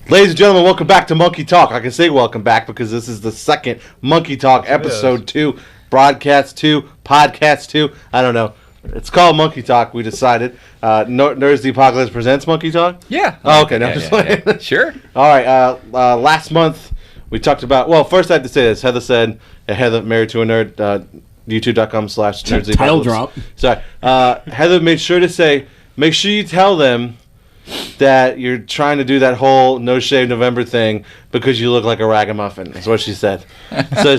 Ladies and gentlemen, welcome back to Monkey Talk. I can say welcome back because this is the second Monkey Talk episode 2, broadcast 2, podcast 2. I don't know. It's called Monkey Talk, we decided. Nerds the Apocalypse presents Monkey Talk? Yeah. Oh, okay. Now just yeah. Sure. All right. Last month, we talked about... Well, first I had to say this. Heather said, Heather, married to a nerd, youtube.com/nerds. Title drop. Sorry. Heather made sure to say, make sure you tell them that you're trying to do that whole No Shave November thing because you look like a ragamuffin. That's what she said.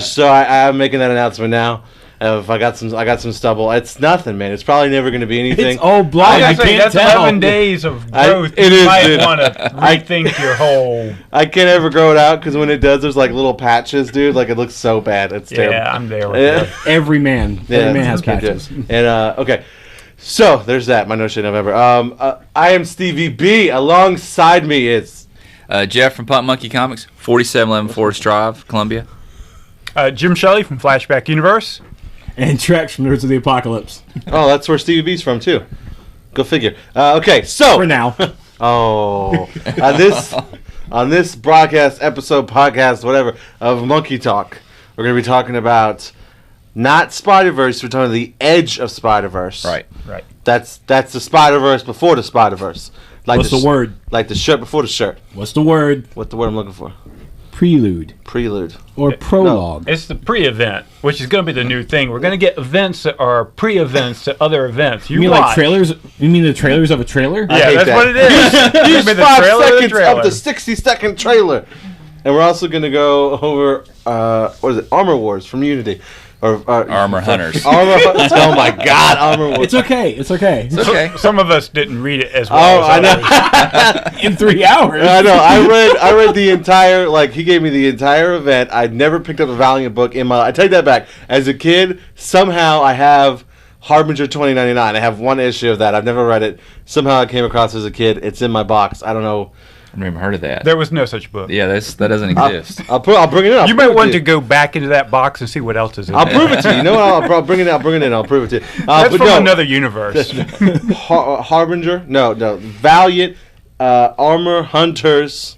so I'm making that announcement now. If I got some stubble, it's nothing, man. It's probably never going to be anything. It's all blonde. I say that's 11 days of growth. You might want to rethink your whole. I can't ever grow it out because when it does, there's like little patches, dude. Like it looks so bad. It's terrible. Yeah, I'm there with you. Every man has patches. And okay. So there's that. My No Shave November. I am Stevie B. Alongside me is Jeff from Pump Monkey Comics, 4711 Forest Drive, Columbia. Jim Shelley from Flashback Universe. And Trex from Nerds of the Apocalypse. Oh, that's where Stevie B's from too. Go figure. Okay, so for now. On this broadcast episode, podcast, whatever of Monkey Talk, we're going to be talking about. Not Spider-Verse, we're talking about the edge of Spider-Verse. Right. That's the Spider-Verse before the Spider-Verse. Like What's the word? Like the shirt before the shirt. What's the word? What's the word I'm looking for? Prelude. Or prologue. No, it's the pre-event, which is going to be the new thing. We're going to get events that are pre-events to other events. You mean watch. like trailers? You mean the trailers of a trailer? Yeah, that's what it is. Use 5 seconds of the 60-second trailer. And we're also going to go over, what is it, Armor Wars from Unity. Or Armor Hunters. Oh my God, Armor Wars. It's okay. Some of us didn't read it as well. Oh, I know. In 3 hours. I know. I read the entire. Like he gave me the entire event. I'd never picked up a Valiant book in my. I take that back. As a kid, somehow I have Harbinger 2099. I have one issue of that. I've never read it. Somehow I came across it as a kid. It's in my box. I don't know. I've never heard of that. There was no such book. Yeah, that doesn't exist. I'll bring it up. You might want to go back into that box and see what else is in I'll there. prove it to you. You know what? I'll bring it in. I'll prove it to you. That's from another universe. Harbinger? No. Valiant Armor Hunters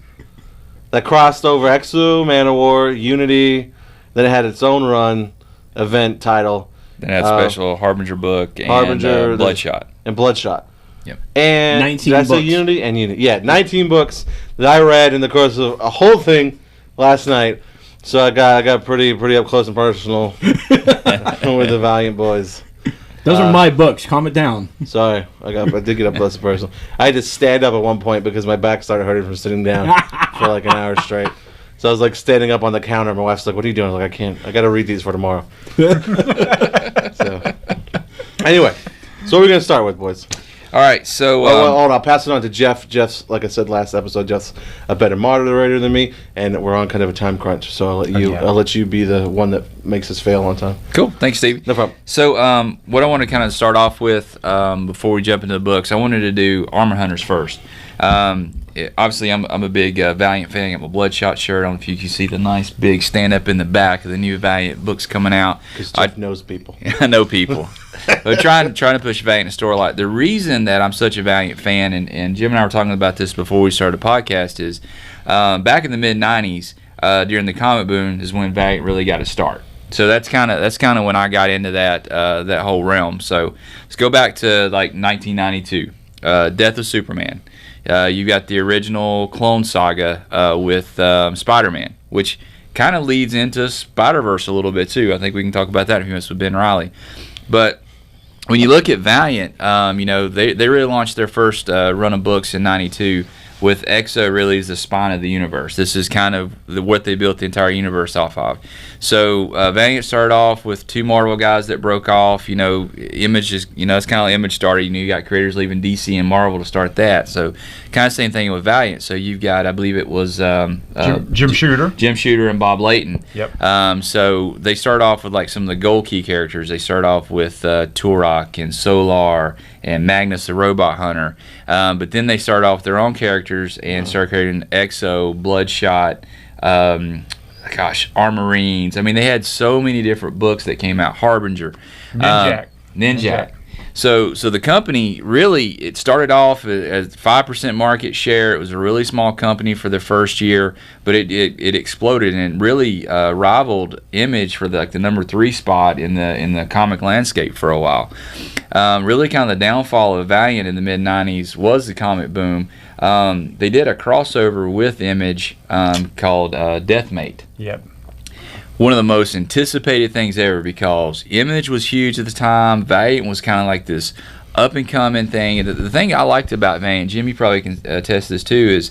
that crossed over Exo, Manowar, Unity. Then it had its own run event title. Then it had special Harbinger book and Bloodshot. And Bloodshot. Yep. And 19 books. Unity and Unity. Yeah, 19 books that I read in the course of a whole thing last night. So I got pretty up close and personal with the Valiant boys. Those are my books. Calm it down. Sorry, I did get up close and personal. I had to stand up at one point because my back started hurting from sitting down for like an hour straight. So I was like standing up on the counter. My wife's like, "What are you doing?" I was like, "I can't. I got to read these for tomorrow." So anyway, so what are we gonna start with, boys? All right, so hold on, I'll pass it on to Jeff. Jeff's, like I said last episode, Jeff's a better moderator than me, and we're on kind of a time crunch. So I'll let you be the one that makes us fail on time. Cool, thanks, Stevie. No problem. So what I want to kind of start off with before we jump into the books, I wanted to do Armor Hunters first. Obviously, I'm a big Valiant fan. I got my Bloodshot shirt. I don't know if you can see the nice big stand up in the back of the new Valiant books coming out. Because Jeff knows people. I know people. But trying to push Valiant in the store a lot. The reason that I'm such a Valiant fan, and Jim and I were talking about this before we started the podcast, is back in the mid '90s during the comic boom is when Valiant really got to start. So that's kind of when I got into that whole realm. So let's go back to like 1992, Death of Superman. You got the original Clone Saga with Spider-Man, which kind of leads into Spider-Verse a little bit too. I think we can talk about that in a few minutes with Ben Riley. But when you look at Valiant, they really launched their first run of books in '92 with Exo really as the spine of the universe. This is kind of what they built the entire universe off of. So Valiant started off with 2 Marvel guys that broke off. Image is, it's kind of like Image started. You got creators leaving DC and Marvel to start that. So kind of same thing with Valiant. So you've got, I believe it was Jim Shooter. Jim Shooter and Bob Layton. Yep. So they start off with like some of the gold key characters. They start off with Turok and Solar and Magnus the Robot Hunter. But then they start off with their own characters and start creating Exo, Bloodshot, Armorines. I mean, they had so many different books that came out. Harbinger. Ninjak. Ninjak. So the company really, it started off as 5% market share. It was a really small company for the first year, but it exploded and really rivaled Image for the number 3 spot in the comic landscape for a while. Really, kind of the downfall of Valiant in the mid '90s was the comic boom. They did a crossover with Image called Deathmate. Yep. One of the most anticipated things ever, because Image was huge at the time. Valiant was kind of like this up and coming thing. And the thing I liked about Valiant, Jim, you probably can attest this too, is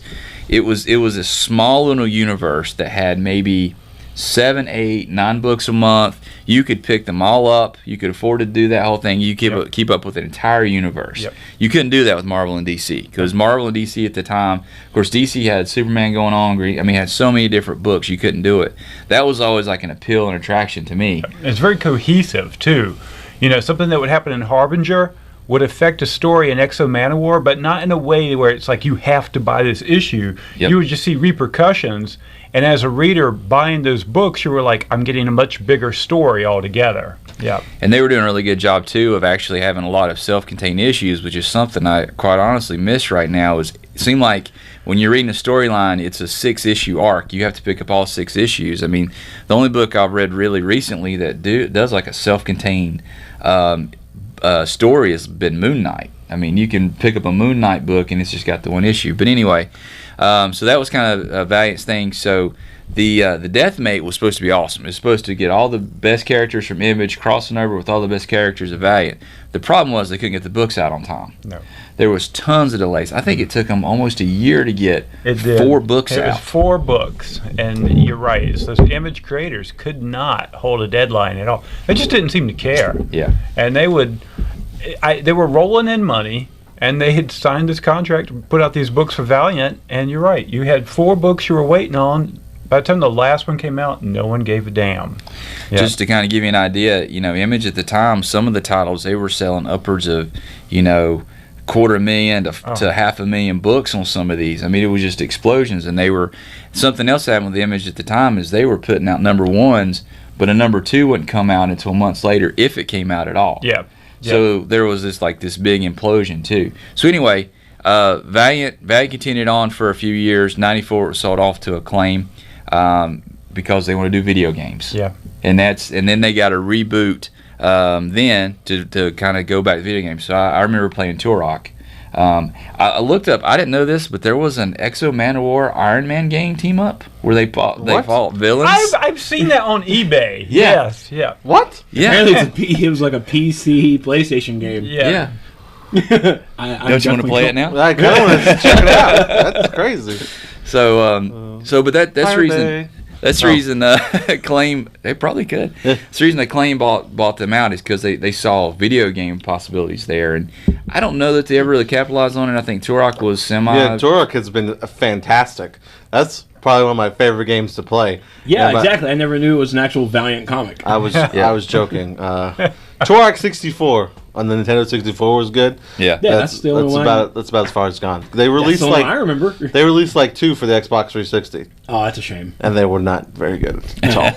it was a small little universe that had maybe 7, 8, 9 books a month. You could pick them all up. You could afford to do that whole thing. You keep up with an entire universe. Yep. You couldn't do that with Marvel and DC, because Marvel and DC at the time, of course, DC had Superman going on. Had so many different books. You couldn't do it. That was always like an appeal and attraction to me. It's very cohesive too. Something that would happen in Harbinger would affect a story in Exo Manowar, but not in a way where it's like you have to buy this issue. Yep. You would just see repercussions, and as a reader buying those books, you were like, I'm getting a much bigger story altogether. Yeah. And they were doing a really good job too of actually having a lot of self-contained issues, which is something I quite honestly miss right now. It seemed like when you're reading a storyline, it's a 6-issue arc. You have to pick up all 6 issues. The only book I've read really recently that does like a self-contained story has been Moon Knight. You can pick up a Moon Knight book and it's just got the 1 issue. But anyway, so that was kind of a Valiant's thing. So the Deathmate was supposed to be awesome. It was supposed to get all the best characters from Image crossing over with all the best characters of Valiant. The problem was they couldn't get the books out on time. No. There was tons of delays. I think it took them almost a year to get 4 books out. It was 4 books, and you're right. It's those Image creators could not hold a deadline at all. They just didn't seem to care. Yeah. And they were rolling in money, and they had signed this contract to put out these books for Valiant, and you're right. You had 4 books you were waiting on. By the time the last one came out, no one gave a damn. Yeah. Just to kind of give you an idea, Image at the time, some of the titles, they were selling upwards of, $250,000 to 500,000 books on some of these. It was just explosions. And something else happened with Image at the time is they were putting out number 1s, but a number 2 wouldn't come out until months later, if it came out at all. Yeah. So there was this big implosion too. So anyway, Valiant continued on for a few years. 94 it was sold off to Acclaim because they want to do video games. Yeah. And then they got a reboot then to kind of go back to video games. So I remember playing Turok. I looked up. I didn't know this, but there was an Exo Manowar Iron Man game team up where they fought villains. I've seen that on eBay. Yeah. Yes. Yeah. What? Yeah. Apparently it was like a PC PlayStation game. Yeah. Don't you want to play it now? I kind of want to check it out. That's crazy. But that's the reason. Day. That's the reason Acclaim, they probably could. That's the reason Acclaim bought them out, is because they saw video game possibilities there. And I don't know that they ever really capitalized on it. I think Turok was semi. Yeah, Turok has been fantastic. That's probably one of my favorite games to play. Yeah, exactly. I never knew it was an actual Valiant comic. I was joking. Turok 64 on the Nintendo 64 was good. Yeah, that's the only one. That's about as far as it's gone. They released I remember. They released 2 for the Xbox 360. Oh, that's a shame. And they were not very good at all.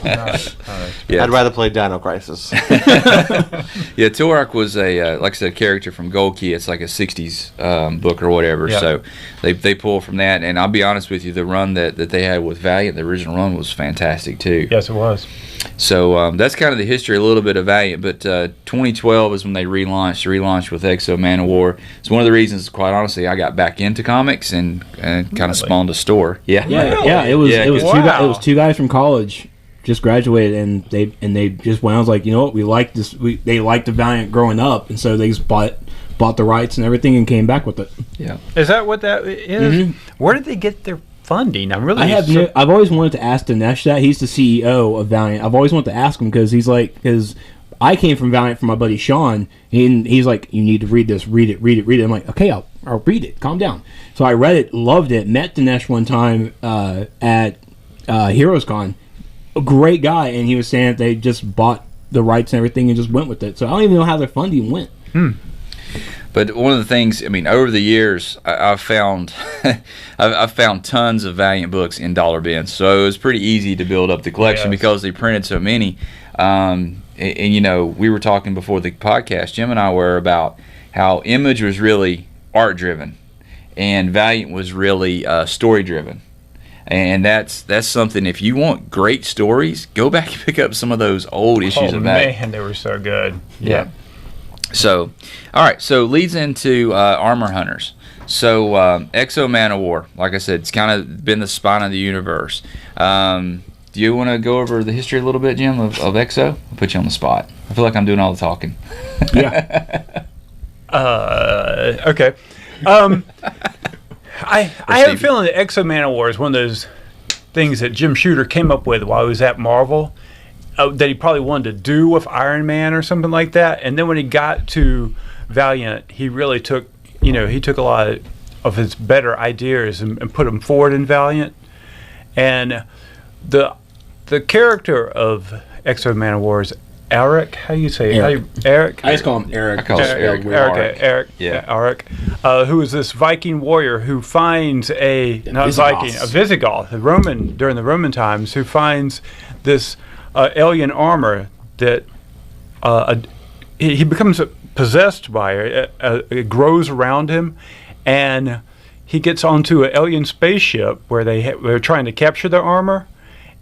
Yeah. I'd rather play Dino Crisis. Yeah, Turok was a like I said, character from Gold Key. It's like a 60s book or whatever. Yeah. So they pull from that. And I'll be honest with you, the run that they had with Valiant, the original run, was fantastic too. Yes, it was. So that's kind of the history, a little bit of Valiant. But 2012 is when they relaunched with Exo Manowar. It's one of the reasons, quite honestly, I got back into comics and kind of spawned a store. Yeah, Yeah, it was 2 guys from college just graduated, and they just went. I was like, you know what, we like this. They liked the Valiant growing up, and so they just bought the rights and everything and came back with it. Yeah. Is that what that is? Mm-hmm. Where did they get their funding? I'm really. I've always wanted to ask Dinesh that. He's the CEO of Valiant. I've always wanted to ask him because I came from Valiant from my buddy Sean, and he's like, you need to read this, read it. I'm like, okay, I'll read it. Calm down. So I read it, loved it. Met Dinesh one time at Heroes Con. A great guy, and he was saying that they just bought the rights and everything and just went with it. So I don't even know how their funding went. But one of the things, over the years, I've found I've found tons of Valiant books in dollar bins. So it was pretty easy to build up the collection because they printed so many. and you know, we were talking before the podcast, Jim and I were, about how Image was really art driven and Valiant was really story driven. And that's something, if you want great stories, go back and pick up some of those old issues of Valiant. Man, they were so good. Yeah. So, all right, so leads into Armor Hunters. So, Exo Man of War, like I said, it's kind of been the spine of the universe. Do you want to go over the history a little bit, Jim, of Exo? I'll put you on the spot. I feel like I'm doing all the talking. Yeah. Okay. I have a feeling that Exo Man of War is one of those things that Jim Shooter came up with while he was at Marvel, that he probably wanted to do with Iron Man or something like that. And then when he got to Valiant, he really took, he took a lot of his better ideas and put them forward in Valiant. And the character of Exo Man of War is Eric. How do you say it? Eric. I just call him Eric. I call him Eric. Eric. Yeah. Eric. Who is this Viking warrior who finds a Visigoth, during the Roman times, who finds this alien armor that he becomes possessed by it. It grows around him, and he gets onto an alien spaceship where they're trying to capture the armor.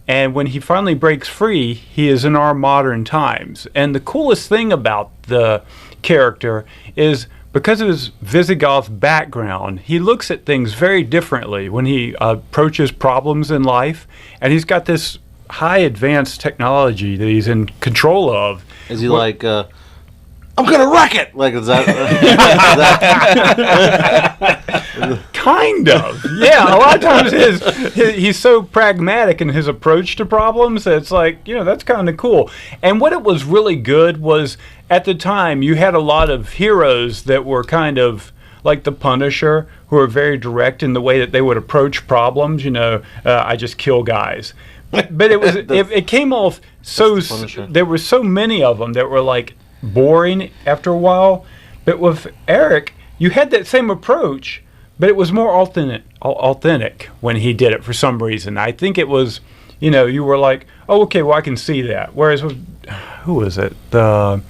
And when he finally breaks free, he is in our modern times. And the coolest thing about the character is, because of his Visigoth background, he looks at things very differently when he approaches problems in life. And he's got this high advanced technology that he's in control of. Is he like, I'm going to wreck it? Like, is that... Kind of. Yeah, a lot of times he's so pragmatic in his approach to problems that it's like, that's kind of cool. And what it was really good was, at the time, you had a lot of heroes that were kind of like the Punisher, who were very direct in the way that they would approach problems. I just kill guys. But it came off so... There were so many of them that were like boring after a while. But with Eric, you had that same approach, but it was more authentic when he did it for some reason. I think it was, you were like, oh, okay, well, I can see that. Whereas with, who was it? The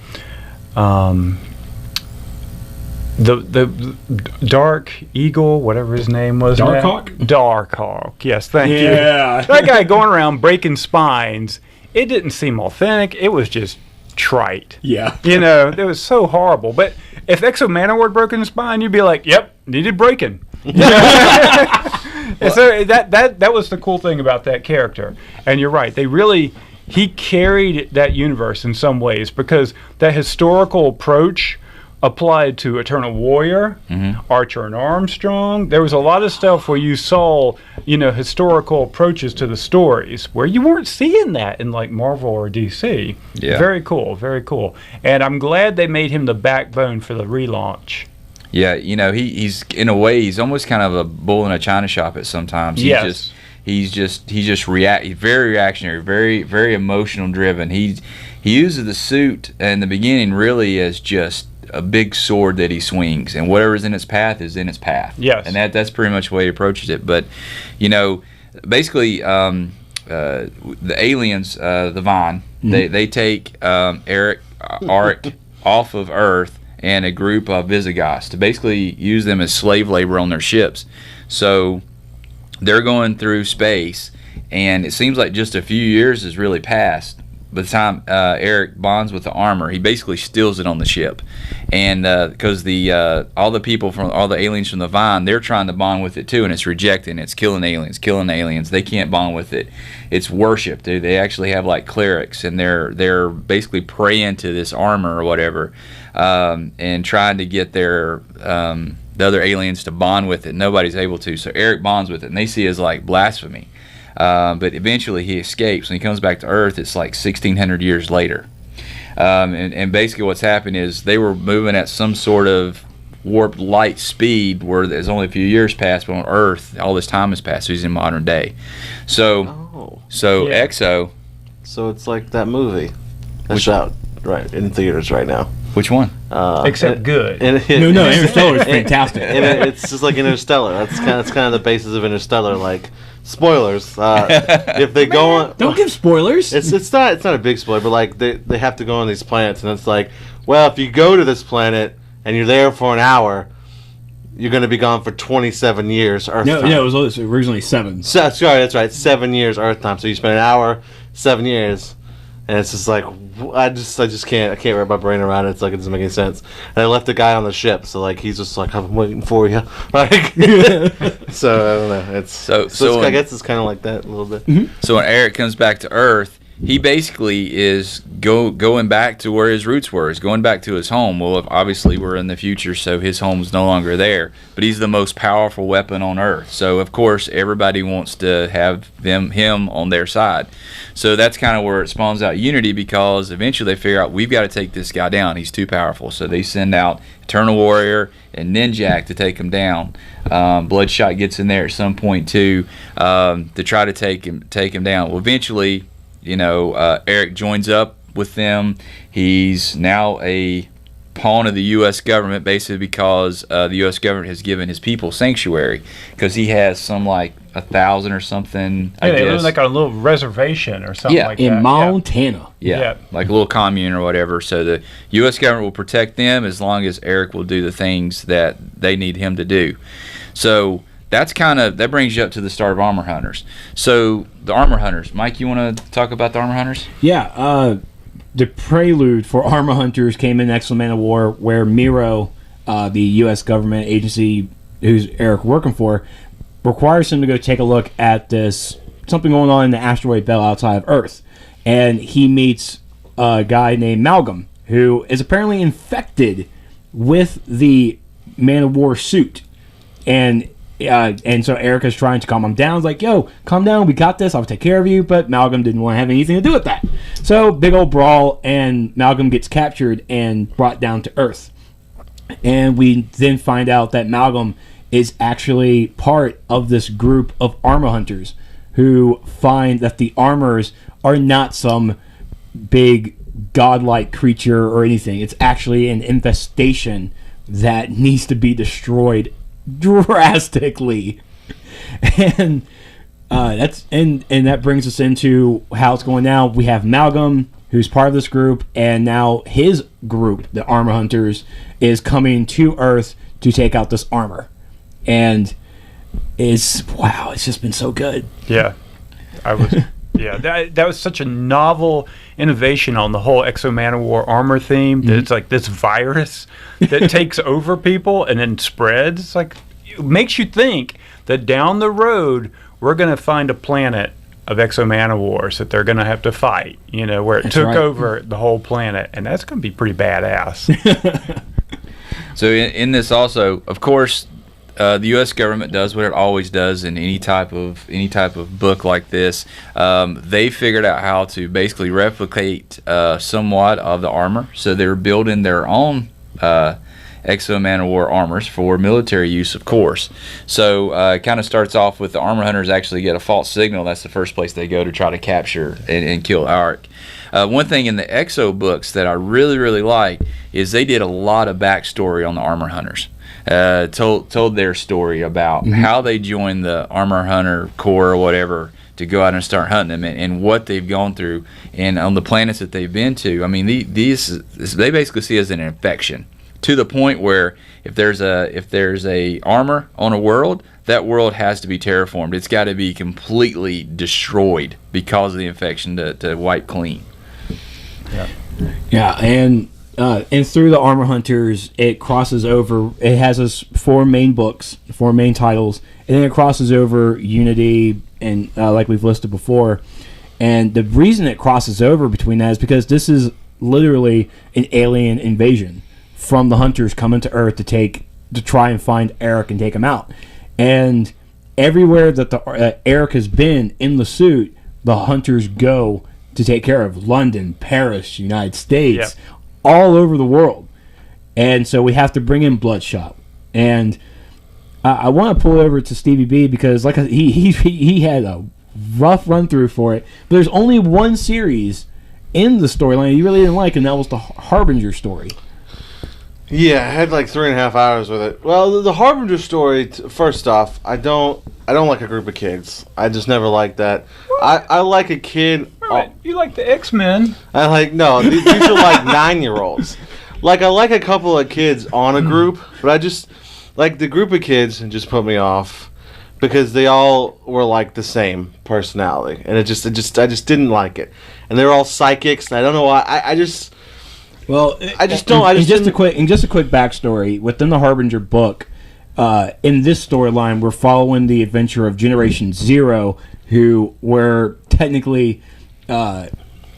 Dark Eagle, whatever his name was. Darkhawk? Darkhawk, yes, thank you. Yeah. That guy going around breaking spines, it didn't seem authentic. It was just trite. Yeah. It was so horrible. But if Exo Man of War had broken his spine, you'd be like, yep, needed breaking. And so that was the cool thing about that character. And you're right. He carried that universe in some ways, because that historical approach applied to Eternal Warrior, Archer and Armstrong. There was a lot of stuff where you saw, historical approaches to the stories where you weren't seeing that in like Marvel or DC. Yeah. Very cool, very cool. And I'm glad they made him the backbone for the relaunch. Yeah, he's in a way, he's almost kind of a bull in a china shop at sometimes. Yes. He's very reactionary, very, very emotional driven. He uses the suit in the beginning really as just a big sword that he swings, and whatever's in its path is in its path. Yes. And that's pretty much the way he approaches it. But, basically, the aliens, the Vaughn, they take Eric off of Earth, and a group of Visigoths to basically use them as slave labor on their ships. So they're going through space, and it seems like just a few years has really passed. By the time Eric bonds with the armor, he basically steals it on the ship, and because all the aliens from the Vine, they're trying to bond with it too, and it's rejecting. It's killing aliens. They can't bond with it. It's worship. They actually have like clerics, and they're basically praying to this armor or whatever, and trying to get the other aliens to bond with it. Nobody's able to, so Eric bonds with it, and they see it as like blasphemy. But eventually he escapes. When he comes back to Earth, it's like 1,600 years later. And basically what's happened is they were moving at some sort of warped light speed where there's only a few years passed, but on Earth, all this time has passed, so he's in modern day. So Exo... So it's like that movie that's out in theaters right now. Which one? Except good. No, Interstellar is fantastic. And it's just like Interstellar. That's kind of the basis of Interstellar. Like, spoilers. If they go on, Don't give spoilers. it's not a big spoiler, but like they have to go on these planets, and it's like, well, if you go to this planet and you're there for an hour, you're going to be gone for 27 years Earth time. No, it was originally 7. So, sorry, that's right. 7 years Earth time. So you spend an hour, 7 years, and it's just like I just can't wrap my brain around it. It's like it doesn't make any sense. And I left the guy on the ship, so like he's just like, I'm waiting for you. Like, so I don't know. It's so I guess it's kind of like that a little bit. Mm-hmm. So when Eric comes back to Earth, he basically is going back to where his roots were. He's going back to his home. Well, obviously we're in the future, so his home's no longer there. But he's the most powerful weapon on Earth. So of course everybody wants to have him on their side. So that's kind of where it spawns out unity, because eventually they figure out we've got to take this guy down. He's too powerful. So they send out Eternal Warrior and Ninjak to take him down. Bloodshot gets in there at some point too, to try to take him down. Well, eventually, Eric joins up with them. He's now a pawn of the U.S. government, basically because the U.S. government has given his people sanctuary, because he has some like 1,000 or something. Yeah, they live like on a little reservation or something like that. In Montana. Yeah, like a little commune or whatever. So the U.S. government will protect them as long as Eric will do the things that they need him to do. So that brings you up to the start of Armor Hunters. So the Armor Hunters, Mike, you want to talk about the Armor Hunters? Yeah, the prelude for Armor Hunters came in X-Men Man of War, where Miro, the U.S. government agency who's Eric working for, requires him to go take a look at something going on in the asteroid belt outside of Earth. And he meets a guy named Malcolm, who is apparently infected with the Man of War suit. And so Eric is trying to calm him down. He's like, yo, calm down, we got this, I'll take care of you. But Malcolm didn't want to have anything to do with that. So, big old brawl, and Malcolm gets captured and brought down to Earth. And we then find out that Malcolm is actually part of this group of armor hunters who find that the armors are not some big godlike creature or anything. It's actually an infestation that needs to be destroyed drastically. And that brings us into how it's going now. We have Malcolm, who's part of this group, and now his group, the Armor Hunters, is coming to Earth to take out this armor. And it's just been so good. Yeah. That was such a novel innovation on the whole X-Men Man of War armor theme. That it's like this virus that takes over people and then spreads. It's like, it makes you think that down the road we're going to find a planet of X-Men Man of Wars that they're going to have to fight. Where it took over the whole planet, and that's going to be pretty badass. So in this also, of course, the U.S. government does what it always does in any type of book like this. They figured out how to basically replicate somewhat of the armor. So they're building their own X-Men Man of War armors for military use, of course. So it kind of starts off with the armor hunters actually get a false signal. That's the first place they go to try to capture and kill Eric. One thing in the Exo books that I really, really like is they did a lot of backstory on the armor hunters. Told their story about how they joined the Armor Hunter Corps or whatever to go out and start hunting them, and what they've gone through, and on the planets that they've been to. I mean, they basically see it as an infection, to the point where if there's a armor on a world, that world has to be terraformed. It's got to be completely destroyed because of the infection to wipe clean. Yeah, and through the Armor Hunters, it crosses over. It has us 4 main books, 4 main titles, and then it crosses over Unity, and like we've listed before. And the reason it crosses over between that is because this is literally an alien invasion from the Hunters coming to Earth to try and find Eric and take him out. And everywhere that Eric has been in the suit, the Hunters go to take care of. London, Paris, United States, all over the world. And so we have to bring in Bloodshot. And I want to pull over to Stevie B, because he had a rough run through for it. But there's only one series in the storyline he really didn't like, and that was the Harbinger story. Yeah, I had like 3.5 hours with it. Well, the Harbinger story. First off, I don't like a group of kids. I just never liked that. I like a kid. Right. You like the X-Men? I like no. These are like 9-year-olds. Like I like a couple of kids on a group, but I just like the group of kids and just put me off because they all were like the same personality, and I just didn't like it. And they're all psychics, and I don't know why. I just don't. Just a quick backstory within the Harbinger book. In this storyline, we're following the adventure of Generation Zero, who were technically, I'm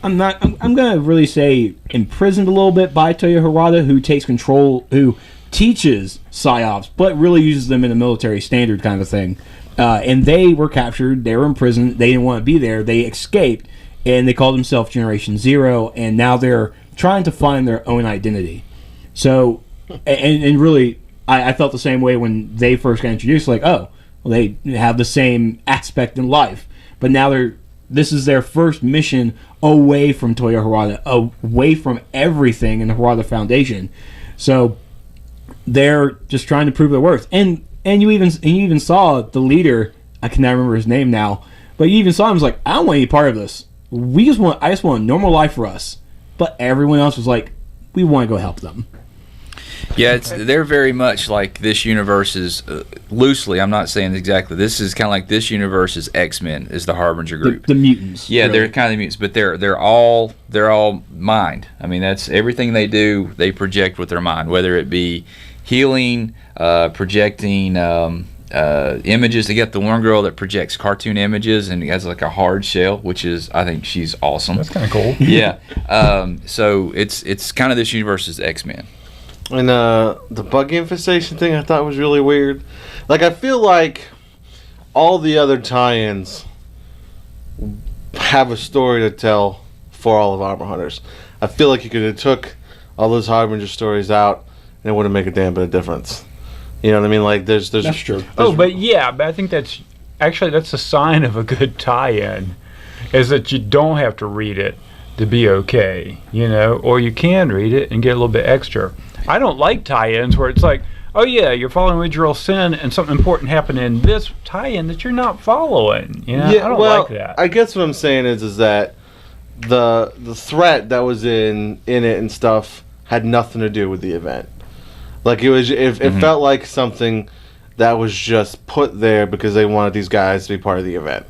gonna really say imprisoned a little bit by Toyo Harada, who takes control, who teaches psyops, but really uses them in a military standard kind of thing. And they were captured. They were in prison. They didn't want to be there. They escaped, and they called themselves Generation Zero. And now they're trying to find their own identity. So, and really, I felt the same way when they first got introduced. Like, oh, well, they have the same aspect in life, but now this is their first mission away from Toyo Harada, away from everything in the Harada Foundation. So they're just trying to prove their worth. And you even saw the leader. I cannot remember his name now, but you even saw him was like, I don't want any part of this. I just want a normal life for us. But everyone else was like, we want to go help them. Yeah, they're very much like this universe's, loosely, I'm not saying exactly, this is kind of like this universe's X-Men is the Harbinger group. The mutants. Yeah, really. They're kind of the mutants, but they're all mind. I mean, that's everything they do, they project with their mind, whether it be healing, projecting images. They got the one girl that projects cartoon images and has like a hard shell, which is, I think she's awesome. That's kind of cool. Yeah. So it's kind of this universe's X-Men. And the bug infestation thing I thought was really weird. Like, I feel like all the other tie-ins have a story to tell for all of Armor Hunters. I feel like you could have took all those Harbinger stories out and it wouldn't make a damn bit of difference. You know what I mean? Like, there's That's true. But I think that's a sign of a good tie-in, is that you don't have to read it to be okay, you know, or you can read it and get a little bit extra. I don't like tie-ins where it's like, oh yeah, you're following Original Sin and something important happened in this tie-in that you're not following. You know? Yeah, I don't like that. I guess what I'm saying is that the threat that was in it and stuff had nothing to do with the event. Like it felt like something that was just put there because they wanted these guys to be part of the event.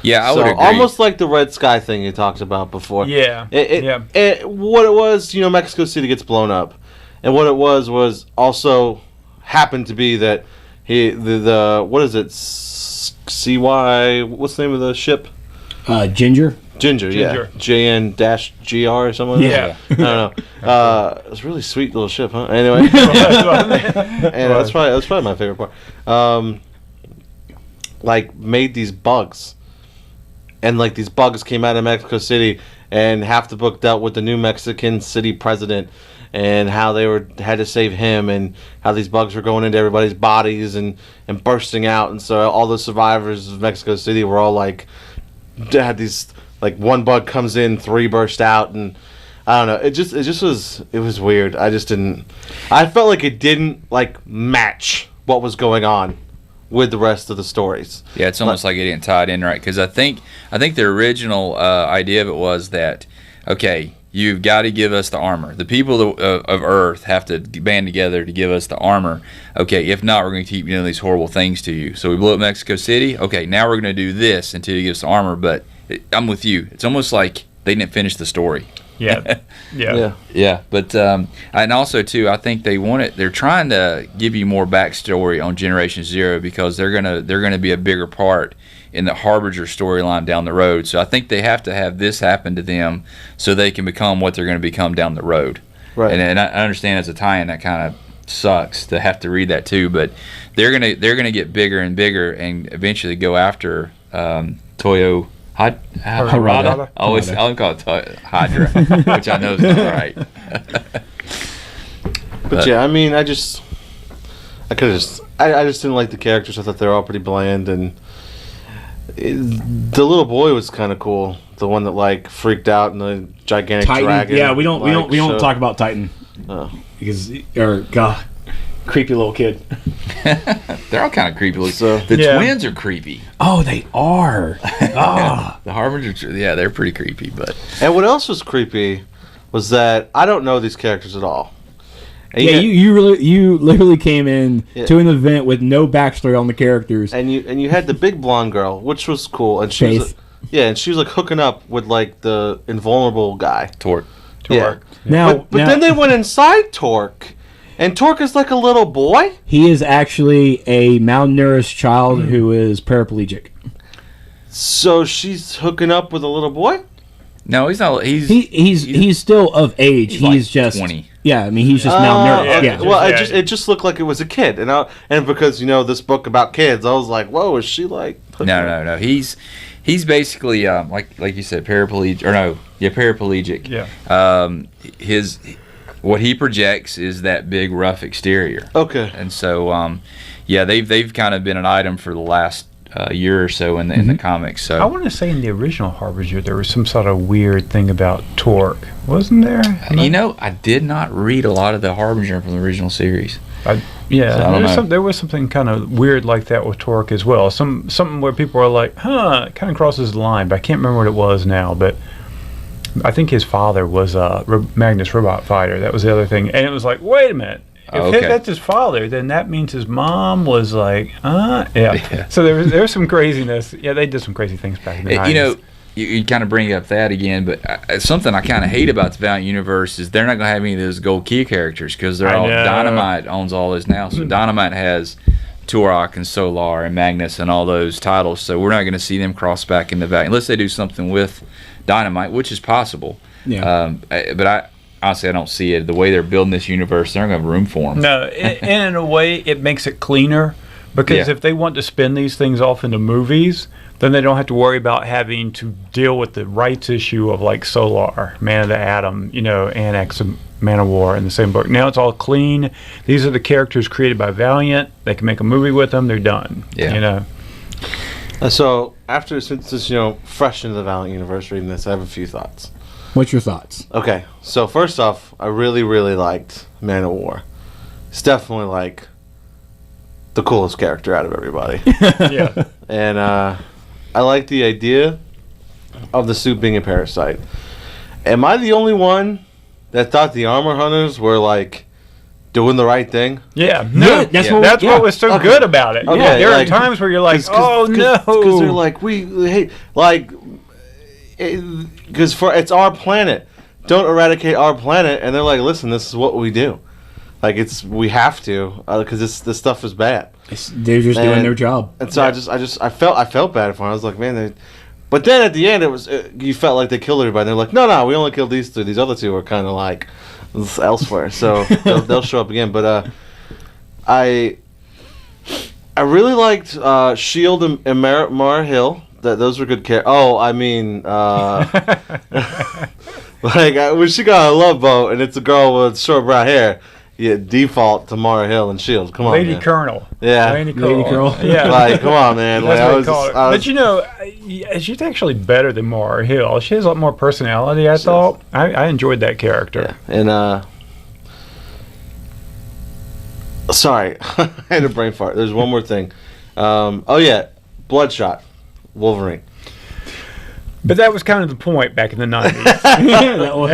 Yeah, I would agree. Almost like the Red Sky thing you talked about before. Yeah. What it was, you know, Mexico City gets blown up. And what it was also happened to be that the what is it? CY, what's the name of the ship? Ginger, yeah. JN-GR or something like that? I don't know. It was a really sweet little ship, huh? Anyway. And that's probably my favorite part. Like, made these bugs. And, like, these bugs came out of Mexico City, and half the book dealt with the new Mexican city president and how they had to save him, and how these bugs were going into everybody's bodies and bursting out. And so all the survivors of Mexico City were all like, had these, like, one bug comes in, 3 burst out, and I don't know. It was weird. I felt like it didn't, like, match what was going on with the rest of the stories. Yeah, it's almost like it didn't tie it in right, because I think the original idea of it was that, okay, you've got to give us the armor. The people of Earth have to band together to give us the armor. Okay, if not, we're going to keep doing these horrible things to you. So we blew up Mexico City. Okay, now we're going to do this until you give us the armor. But I'm with you. It's almost like they didn't finish the story. Yeah. But and also too, I think they're trying to give you more backstory on Generation Zero, because they're gonna be a bigger part in the Harbinger storyline down the road. So I think they have to have this happen to them so they can become what they're going to become down the road. Right. And I understand as a tie-in that kind of sucks to have to read that too, but they're gonna get bigger and bigger and eventually go after Toyo Harada. I'll call it Hydra, which I know is not right. But yeah, I mean, I just didn't like the characters. I thought they were all pretty bland, and the little boy was kind of cool. The one that, like, freaked out in the gigantic Titan. dragon. Yeah, we don't talk about Titan. God, creepy little kid. They're all kind of creepy. So, the twins are creepy. Oh, they are. The Harbinger, they're pretty creepy. But and what else was creepy was that I don't know these characters at all. And you literally came in to an event with no backstory on the characters, and you had the big blonde girl, which was cool, and she was and she was like hooking up with like the invulnerable guy, Torque. Yeah. Now, but then they went inside Torque, and Torque is like a little boy. He is actually a malnourished child who is paraplegic. So she's hooking up with a little boy. No, he's not. He's still of age. He's like just 20. Yeah, I mean he's just malnourished. Yeah. Well, it just looked like it was a kid, and because this book about kids, I was like, whoa, is she like? No. He's basically like you said, paraplegic paraplegic. Yeah. What he projects is that big rough exterior. Okay. And so they've kind of been an item for the last year or so in the comics. So I want to say in the original Harbinger there was some sort of weird thing about Torque, wasn't there? I did not read a lot of the Harbinger from the original series. There was something kind of weird like that with Torque as well. Something where people are like, it kind of crosses the line, but I can't remember what it was now. But I think his father was Magnus Robot Fighter. That was the other thing, and it was like, wait a minute. If that's his father, then that means his mom was like, yeah. So there was some craziness. Yeah, they did some crazy things back in the 90s. You kind of bring up that again, but something I kind of hate about the Valiant universe is they're not going to have any of those gold key characters because they're all Dynamite owns all those now. So Dynamite has Turok and Solar and Magnus and all those titles. So we're not going to see them cross back into Valiant unless they do something with Dynamite, which is possible. Yeah. But honestly, I don't see it. The way they're building this universe, they're not going to have room for them. No, and in a way, it makes it cleaner because if they want to spin these things off into movies, then they don't have to worry about having to deal with the rights issue of like Solar, Man of the Atom, Annex of Man of War in the same book. Now it's all clean. These are the characters created by Valiant. They can make a movie with them. They're done. Yeah. So since this fresh into the Valiant universe reading this, I have a few thoughts. What's your thoughts? Okay, so first off, I really, really liked Man of War. It's definitely like the coolest character out of everybody. Yeah. And I like the idea of the suit being a parasite. Am I the only one that thought the armor hunters were like doing the right thing? Yeah. No, that's what was so good about it. Okay, there are times where you're like, no. Because they're like, we hate, like, because it's our planet. Don't eradicate our planet. And they're like, listen, this is what we do. Like we have to, because this stuff is bad. They're just doing their job. And so I felt bad for them. I was like, man. But then at the end, it was you felt like they killed everybody. They're like, no, we only killed these two. These other two were kind of like elsewhere. So they'll show up again. But I really liked Shield and Mara Hill. Those were good characters. Oh, I mean, when she got a love boat and it's a girl with short brown hair, default to Mara Hill and Shield. Come on, Lady man. Colonel. Yeah. Lady Colonel. Yeah. Like, come on, man. That's but she's actually better than Mara Hill. She has a lot more personality, I thought. I enjoyed that character. Yeah. And, sorry. I had a brain fart. There's one more thing. Bloodshot. Wolverine. But that was kind of the point back in the 90s.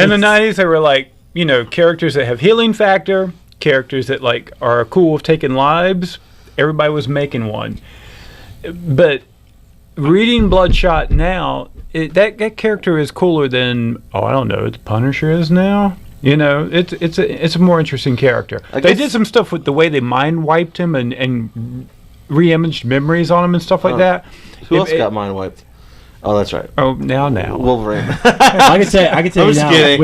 In the 90s, they were like, characters that have healing factor, characters that like are cool with taking lives. Everybody was making one. But reading Bloodshot now, that character is cooler than the Punisher is now. It's a more interesting character. They did some stuff with the way they mind wiped him and re-imaged memories on him and stuff like that. Who else got mind wiped? Oh, that's right. Oh, now. Wolverine. I can tell you now,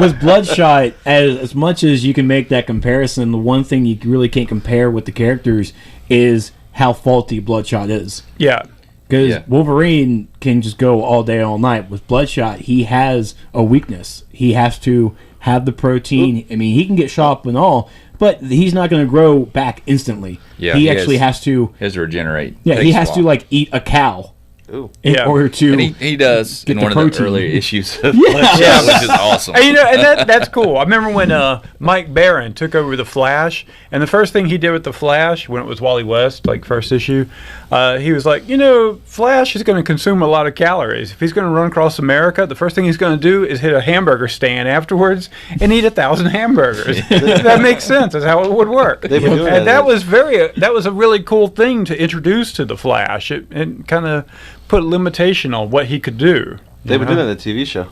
with Bloodshot, as much as you can make that comparison, the one thing you really can't compare with the characters is how faulty Bloodshot is. Yeah. Because Wolverine can just go all day, all night. With Bloodshot, he has a weakness. He has to have the protein. I mean, he can get shot up and all, but he's not going to grow back instantly. Yeah, he actually has to regenerate. Yeah, he has to like eat a cow Ooh. in Yeah. order to. And he does Get in the one of the protein. earlier issues of Yeah. Flashback, which is awesome. And, and that's cool. I remember when Mike Barron took over the Flash, and the first thing he did with the Flash, when it was Wally West, like first issue, he was like, Flash is going to consume a lot of calories. If he's going to run across America, the first thing he's going to do is hit a hamburger stand afterwards and eat 1,000 hamburgers. That makes sense. That's how it would work. They've been doing And that. that was a really cool thing to introduce to the Flash. It kind of put a limitation on what he could do. They've been doing that in the TV show.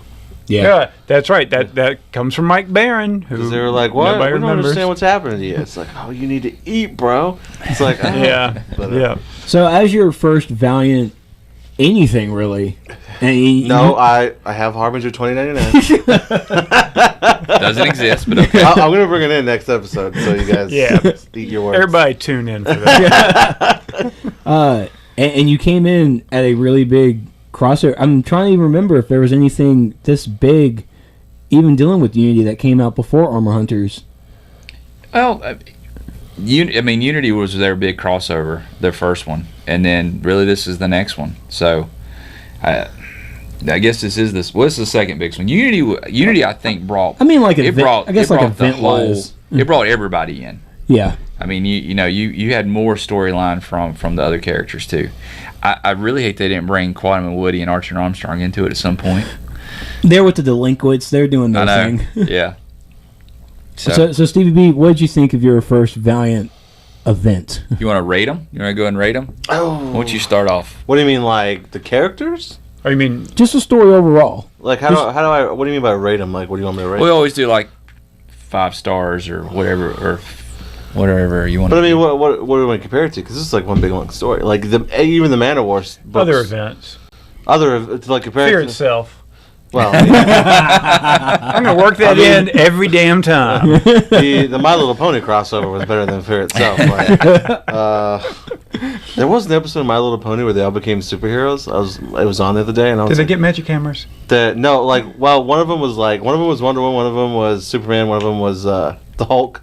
Yeah, that's right. That comes from Mike Barron. Who They were like, "What? nobody We don't remembers. understand what's happening to you." It's like, "Oh, you need to eat, bro." It's like, oh. Yeah, But, yeah. So, as your first Valiant anything, really? And No, I have Harbinger 2099. Doesn't exist, but okay. I'm gonna bring it in next episode, so you guys eat your words. Everybody tune in for that. and you came in at a really big crossover. I'm trying to even remember if there was anything this big, even dealing with Unity, that came out before Armor Hunters. Well, Unity was their big crossover, their first one, and then really this is the next one. So, I guess this is the second biggest one. Unity, I think brought. I mean, like it event, brought. I guess it like brought the event wise. It brought everybody in. Yeah. I mean, you had more storyline from the other characters too. I really hate they didn't bring Quantum and Woody and Archer and Armstrong into it at some point. They're with the delinquents. They're doing their I know. thing. Yeah. So Stevie B, what did you think of your first Valiant event? You want to rate them? You want to go ahead and rate them? Oh. Why don't you start off? What do you mean, like the characters? Oh, you mean Just the story overall. Like how do I? What do you mean by rate them? Like, what do you want me to rate? We always do like 5 stars or whatever you want. But I mean, what do we want to compare it to? Because this is like one big long story. Like even the Man of War books, other events? it's like compared Fear to itself. well, I'm gonna work that in every damn time. the My Little Pony crossover was better than Fear itself. Like, there was an episode of My Little Pony where they all became superheroes. It was on the other day, and I was Did they like, get magic hammers? one of them was Wonder Woman, one of them was Superman, one of them was the Hulk.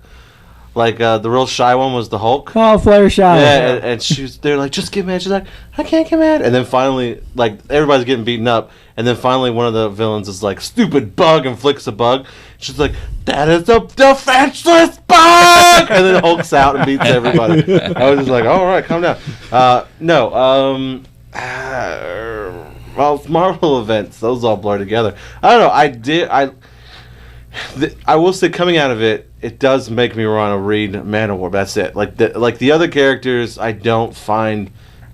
Like the real shy one was the Hulk. Oh, Fluttershy. Yeah, and they're like, just get mad. She's like, I can't get mad. And then finally, like, everybody's getting beaten up. And then finally, one of the villains is like, stupid bug, and flicks a bug. She's like, that is a defenseless bug! And then Hulk's out and beats everybody. I was just like, all right, calm down. Well, Marvel events, those all blur together. I don't know. I will say, coming out of it, it does make me want to read Man of War. That's it. Like the other characters, I don't find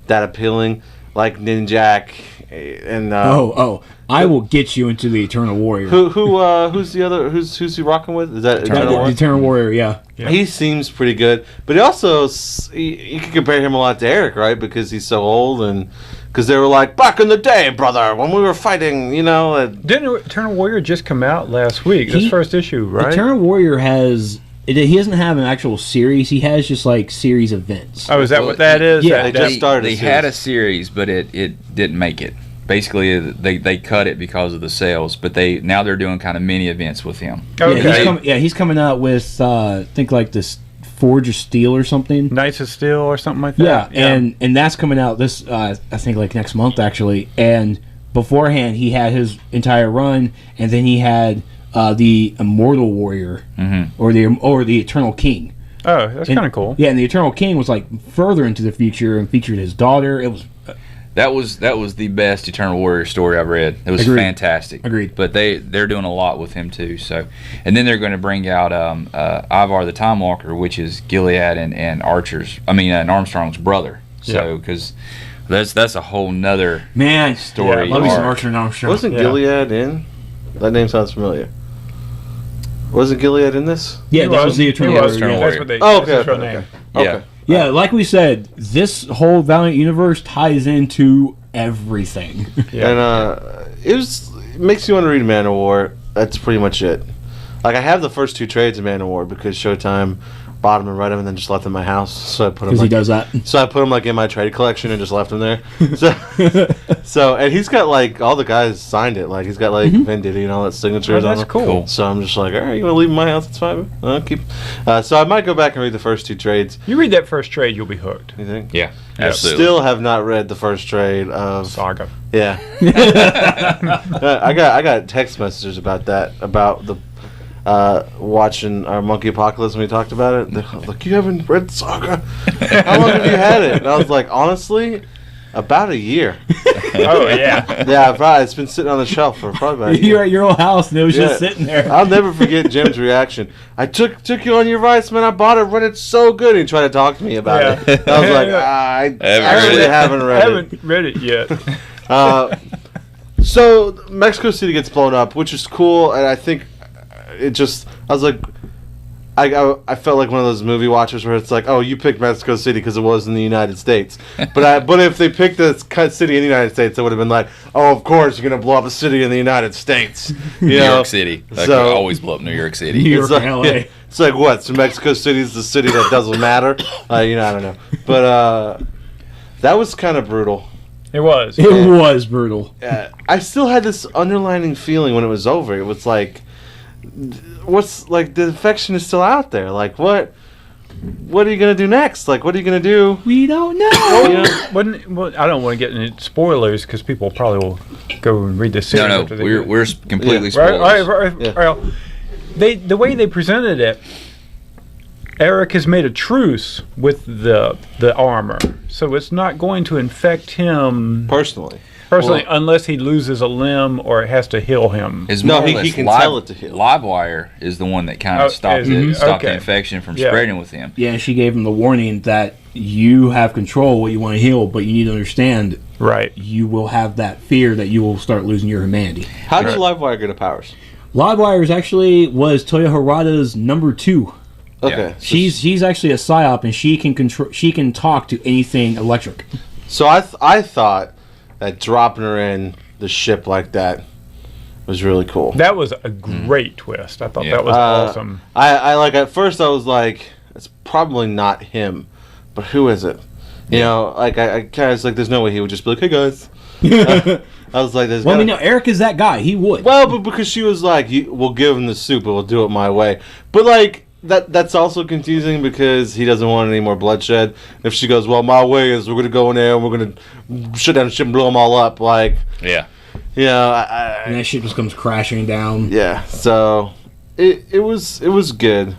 that appealing. Like Ninjak and I will get you into the Eternal Warrior. who's the other? Who's he rocking with? Is that The Eternal Warrior, yeah. He seems pretty good, but he also you can compare him a lot to Eric, right? Because he's so old and. Because they were like, back in the day, brother, when we were fighting, Didn't Eternal Warrior just come out last week? This first issue, right? Eternal Warrior he doesn't have an actual series. He has just like series events. Oh, is that what that is? Yeah, they just started a They series. had a series, but it didn't make it. Basically, they cut it because of the sales, but now they're doing kind of mini events with him. Okay. He's coming out with I think like this Forge of Steel or something. Knights of Steel or something like that. Yeah, and that's coming out this I think like next month actually. And beforehand he had his entire run, and then he had the Immortal Warrior or the Eternal King. Oh, that's kind of cool. Yeah, and the Eternal King was like further into the future and featured his daughter. It was That was the best Eternal Warrior story I've read. It was fantastic. Agreed. But they're doing a lot with him too. So, and then they're going to bring out Ivar the Time Walker, which is Gilead and Armstrong's brother. So because that's a whole nother story. Yeah, love me some arc. Archer and Armstrong. Wasn't Gilead in? That name sounds familiar. Wasn't Gilead in this? Yeah, that was the Eternal He Warrior. was yeah. Eternal That's what they. Oh, that's okay. his real Okay. name. Yeah. Yeah, like we said, this whole Valiant universe ties into everything. Yeah. And it makes you want to read Man of War. That's pretty much it. Like, I have the first 2 trades of Man of War because Showtime bought them and read them, and then just left them in my house. So I put them. Because he does that. So I put them like in my trade collection and just left them there. So and he's got like all the guys signed it. Like he's got like Vin Diddy and all that signatures on that's them. cool. So I'm just like, all right, you want to leave 'em in my house? It's fine. I'll keep. So I might go back and read the first 2 trades. You read that first trade, you'll be hooked. You think? Yeah, absolutely. Still have not read the first trade of Saga. Yeah. I got text messages about that, about the watching our Monkey Apocalypse when we talked about it. They're like, you haven't read Saga? How long have you had it? And I was like, honestly, about a year. Oh, yeah. Yeah, probably. It's been sitting on the shelf for probably about a year. You're at your old house and it was just sitting there. I'll never forget Jim's reaction. I took you on your advice, man. I bought it, read it so good. And he tried to talk to me about it. I was like, I actually haven't read it. I haven't read it yet. So Mexico City gets blown up, which is cool, and I think I was like, I felt like one of those movie watchers where it's like, oh, you picked Mexico City because it was in the United States, but if they picked this city in the United States, it would have been like, oh, of course you're gonna blow up a city in the United States, New York City. Like so, we always blow up New York City. New York like, and LA. yeah, it's like what? So Mexico City is the city that doesn't matter. I don't know, but that was kind of brutal. It was. It was brutal. I still had this underlining feeling when it was over. It was like, what's like the affection is still out there. Like what are you gonna do next? Like what are you gonna do? We don't know. I don't want to get into spoilers because people probably will go and read this series. No, after they we're completely Right. spoilers. The way they presented it, Eric has made a truce with the armor, so it's not going to infect him Personally, unless he loses a limb or it has to heal him. He can tell it to heal. Livewire is the one that kind of stopped the infection from spreading with him. Yeah, and she gave him the warning that you have control what you want to heal, but you need to understand, right? You will have that fear that you will start losing your humanity. How did Livewire get her powers? Livewire was Toya Harada's number 2. Okay, Yeah. She's actually a psyop, and she can talk to anything electric. So I thought that dropping her in the ship like that was really cool. That was a great twist. I thought that was awesome. I like at first I was like, it's probably not him, but who is it? You know, like I kind of was like, there's no way he would just be like, hey guys. I was like, well, no, Eric is that guy. He would. Well, but because she was like, we'll give him the soup, but we'll do it my way. But like. That's also confusing because he doesn't want any more bloodshed. If she goes, well, my way is we're going to go in there and we're going to shut down the ship and blow them all up. Like, yeah. You know, and that ship just comes crashing down. Yeah, so it was good.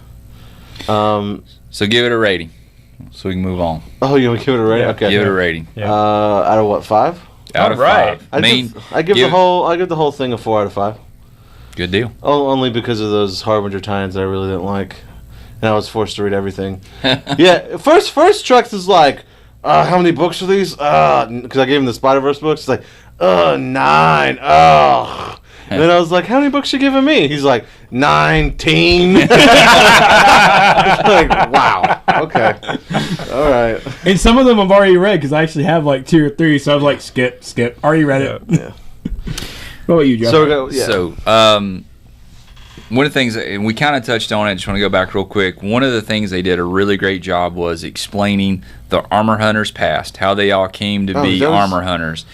So give it a rating so we can move on. Oh, you want to give it a rating? Yeah. Okay. Give it a rating. Yeah. Out of what, 5? Out of Right. 5. I give the whole thing a 4 out of 5. Good deal. Only because of those Harbinger tie-ins that I really didn't like. And I was forced to read everything. Yeah, first Trex is like, how many books are these? Because I gave him the Spider-Verse books. He's like, 9. Ugh. And then I was like, how many books you giving me? He's like, 19. Like, wow. Okay. All right. And some of them I've already read because I actually have like 2 or 3. So I was like, skip. Already read it. Yeah. What about you, Jeff? So, one of the things, and we kind of touched on it, I just want to go back real quick. One of the things they did a really great job was explaining the Armor Hunters past, how they all came to be Armor Hunters.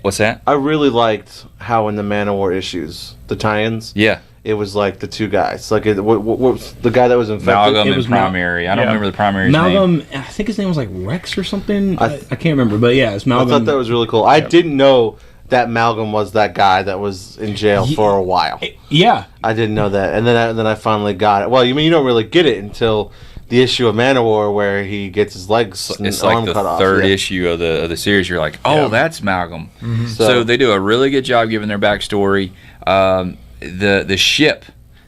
What's that? I really liked how in the Man of War issues, the tie-ins, it was like the 2 guys. Like, what was the guy that was infected? Malcolm and Primary. I don't remember the Primary's name. Malcolm, I think his name was like Rex or something. I can't remember, but yeah, it's Malcolm. I thought that was really cool. I didn't know that Malcolm was that guy that was in jail for a while. Yeah. I didn't know that. And then I finally got it. Well, you mean you don't really get it until the issue of Man of War where he gets his legs and arm cut off. It's like the third issue of the series. You're like, oh, that's Malcolm. Mm-hmm. So they do a really good job giving their backstory. The ship,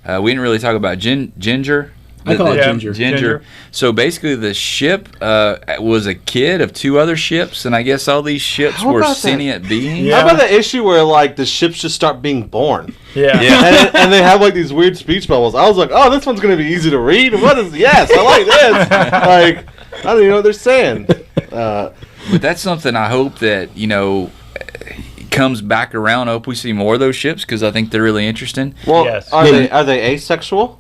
we didn't really talk about Ginger. I call it Ginger. So basically, the ship was a kid of 2 other ships, and I guess all these ships were sentient beings. Yeah. How about the issue where like the ships just start being born? Yeah. and they have like these weird speech bubbles. I was like, oh, this one's gonna be easy to read. What is? Yes, I like this. Like, I don't even know what they're saying. But that's something I hope that comes back around. I hope we see more of those ships because I think they're really interesting. Well, are they asexual?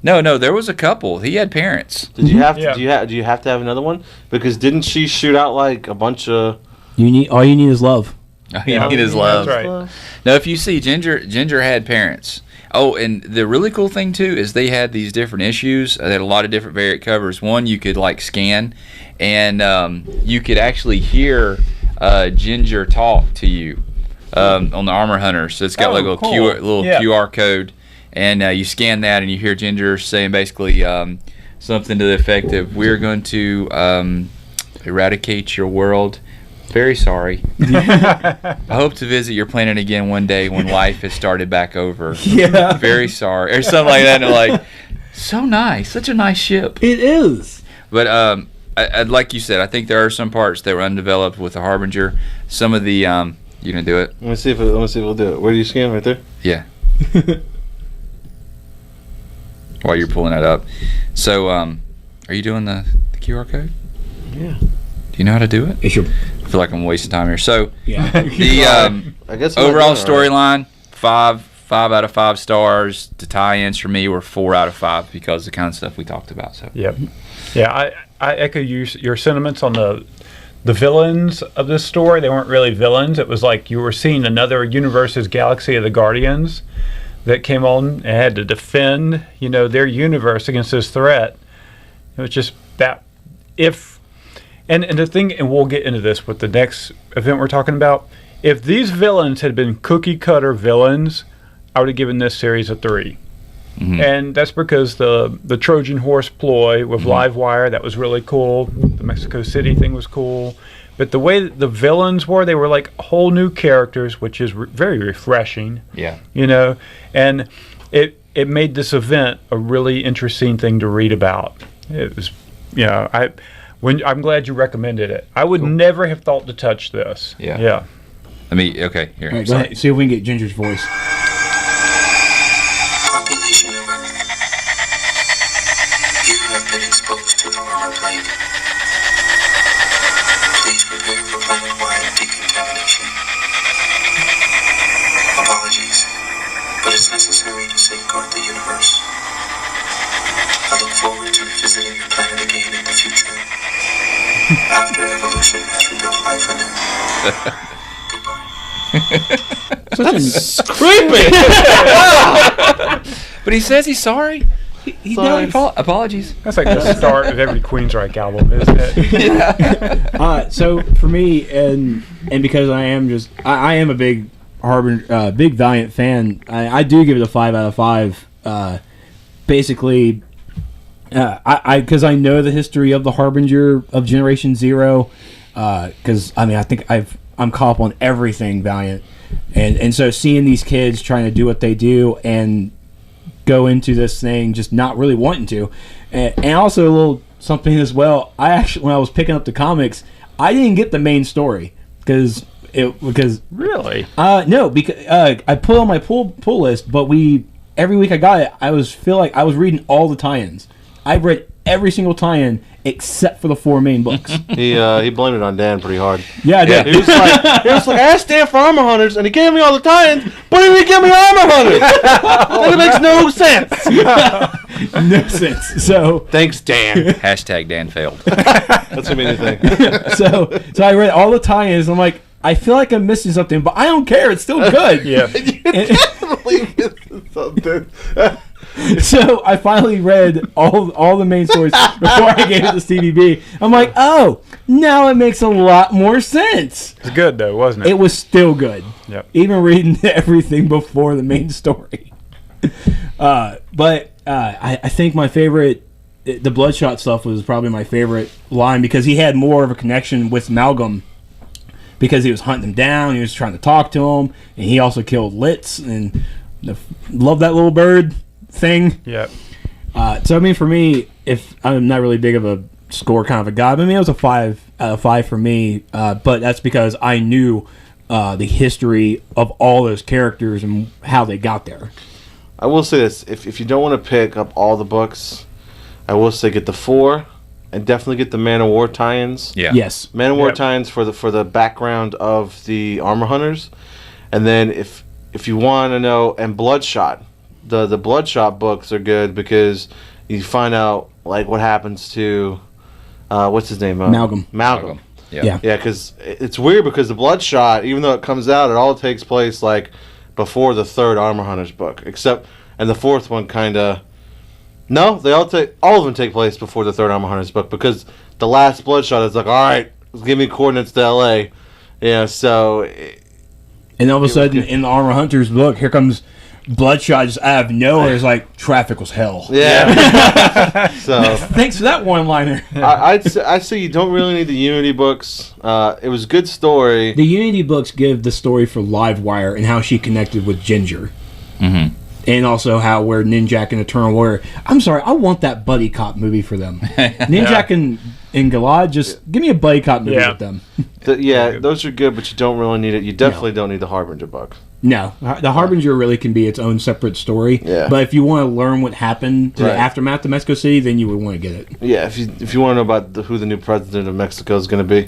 No, there was a couple. He had parents. Did you have to? Yeah. Do you have to have another one? Because didn't she shoot out like a bunch of? All you need is love. All you need is love. That's right. Now, if you see Ginger had parents. Oh, and the really cool thing too is they had these different issues. They had a lot of different variant covers. One you could like scan, and you could actually hear Ginger talk to you on the Armor Hunter. So it's got like a cool. QR code, and you scan that, and you hear Ginger saying basically something to the effect of, "We're going to eradicate your world. Very sorry. I hope to visit your planet again one day when life has started back over. Yeah. Very sorry," or something like that. And they're like, so nice, such a nice ship. It is. But I like you said, I think there are some parts that were undeveloped with the Harbinger. Some of the you gonna do it? Let me see if we'll do it. Where do you scan? Right there. Yeah. While you're pulling that up, so are you doing the QR code? Yeah. Do you know how to do it? I feel like I'm wasting time here. So Yeah. the I guess overall storyline, 5 out of 5 stars. The tie-ins for me were 4 out of 5 because of the kind of stuff we talked about. So Yep. Yeah, I echo your sentiments on the villains of this story. They weren't really villains. It was like you were seeing another universe's Galaxy of the Guardians that came on and had to defend, their universe against this threat. It was just that and the thing, and we'll get into this with the next event we're talking about. If these villains had been cookie cutter villains, I would have given this series a 3. Mhm. And that's because the Trojan horse ploy with Livewire, that was really cool. The Mexico City thing was cool. But the way that the villains were, they were like whole new characters, which is very refreshing. yeah. And it made this event a really interesting thing to read about. It was, I'm glad you recommended it. I would never have thought to touch this. Yeah. Okay, here. All right, go ahead. See if we can get Ginger's voice. Population number. You have been exposed to the armor plane. Please prepare for planet-wide decontamination. Apologies, but it's necessary to safeguard the universe. I look forward to visiting your planet again in the future. After evolution has rebuilt life anew. Goodbye. Creepy. But he says he's sorry. He's Sorry. apologies. That's like the start of every Queensryche album, isn't it? So for me, and because I am a big big Valiant fan, I do give it a 5 out of 5. Basically, because I know the history of the Harbinger of Generation Zero. Because I think I'm caught up on everything Valiant, and so seeing these kids trying to do what they do and go into this thing just not really wanting to, and also a little something as well. I actually, when I was picking up the comics, I didn't get the main story because Really? no, because I put on my pull list, but every week I got it, I feel like I was reading all the tie-ins. I've read every single tie-in except for the 4 main books. He blamed it on Dan pretty hard. Yeah, I did. He was like, I asked Dan for Armor Hunters, and he gave me all the tie-ins, but he didn't give me Armor Hunters. That makes no sense. No sense. So Thanks, Dan. Hashtag Dan failed. That's what made me think. so I read all the tie-ins. And I'm like, I feel like I'm missing something, but I don't care. It's still good. Yeah. Definitely missing something. So I finally read all the main stories before I gave it to Stevie B. I'm like, oh, now it makes a lot more sense. It's good, though, wasn't it? It was still good. Yep. Even reading everything before the main story. But I think my favorite, the Bloodshot stuff was probably my favorite line because he had more of a connection with Malcolm because he was hunting him down. He was trying to talk to him, and he also killed Litz and love that little bird thing. Yep. So for me, if I'm not really big of a score kind of a guy, but it was a 5 out of 5 for me. But that's because I knew the history of all those characters and how they got there. I will say this: if you don't want to pick up all the books, I will say get the 4, and definitely get the Man of War tie-ins. Yeah. Yes. Man of War Yep. tie-ins for the background of the Armor Hunters, and then if you want to know, and Bloodshot, the Bloodshot books are good because you find out like what happens to what's his name? Malcolm. Malcolm. Yeah. Yeah, because it's weird because the Bloodshot, even though it comes out, it all takes place like before the third Armor Hunters book, and the fourth one kind of. No, all of them take place before the third Armor Hunters book because the last Bloodshot is like, all right, give me coordinates to L.A. Yeah, so. And all of a sudden, in the Armor Hunters book, here comes Bloodshot just out of nowhere. It's like, traffic was hell. Yeah. So thanks for that one-liner. I'd say you don't really need the Unity books. It was a good story. The Unity books give the story for Livewire and how she connected with Ginger. Mm-hmm. And also how where Ninjak and Eternal Warrior. I'm sorry, I want that buddy cop movie for them. Ninjak and Galad, just give me a buddy cop movie with them. Those are good, but you don't really need it. You definitely don't need the Harbinger book. No, the Harbinger really can be its own separate story. Yeah. But if you want to learn what happened to the aftermath of Mexico City, then you would want to get it. Yeah, if you want to know about who the new president of Mexico is going to be,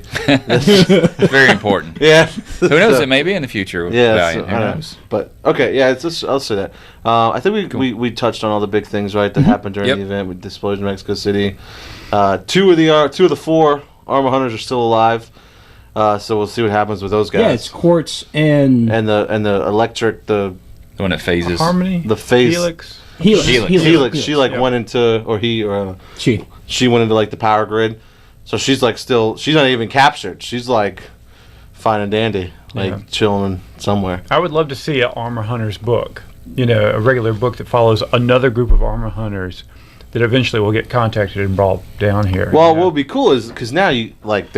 very important. Yeah. Who knows? It may be in the future. With Valiant. Who knows? But okay, yeah, I'll say that. I think we touched on all the big things that happened during the event with the explosion in Mexico City. Two of the 4 Armor Hunters are still alive. So we'll see what happens with those guys. Yeah, it's Quartz and the electric the one that phases. Harmony. The phase. Helix. She went into she went into like the power grid. So she's like she's not even captured. She's like fine and dandy, chilling somewhere. I would love to see an Armor Hunters book. A regular book that follows another group of Armor Hunters that eventually will get contacted and brought down here. Well, what would be cool is because now you like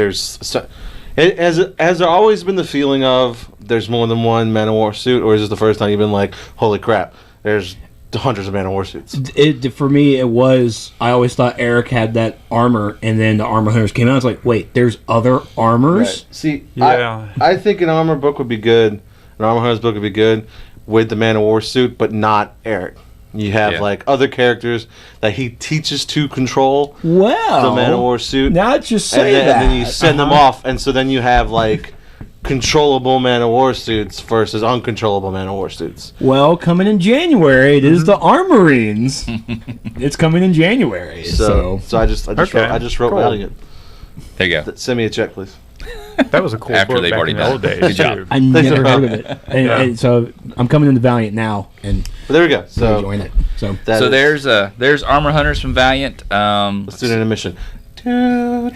has there always been the feeling of there's more than one Man of War suit, or is this the first time you've been like, holy crap, there's hundreds of Man of War suits? For me, it was, I always thought Eric had that armor, and then the Armor Hunters came out. I was like, wait, there's other armors? Right. See, I think an Armor book would be good. An Armor Hunters book would be good with the Man of War suit, but not Eric. You have like other characters that he teaches to control the Man of War suit. Not just say and then you send them off, and so then you have like controllable Man of War suits versus uncontrollable Man of War suits. Well, coming in January, it is the Armorines. It's coming in January. So I just wrote Valiant. There you go. Send me a check, please. That was a cool After book they've back already in the done old it. days. Good job. I never heard of it, and so I'm coming into Valiant now, and but there we go. So enjoying it. So there's Armor Hunters from Valiant. Let's do an intermission. Oh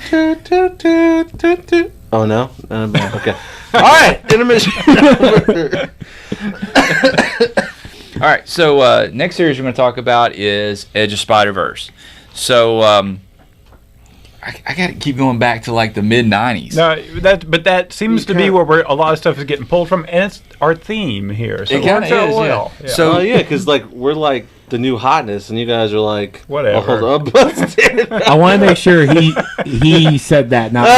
no! Okay. All right, intermission. All right. So next series we're going to talk about is Edge of Spider-Verse. So I got to keep going back to like the mid-90s. No, that seems to be where a lot of stuff is getting pulled from, and it's our theme here. So it kind of is, well. Yeah. So because like we're like the new hotness, and you guys are like whatever. Oh, hold up. I want to make sure he said that, not me.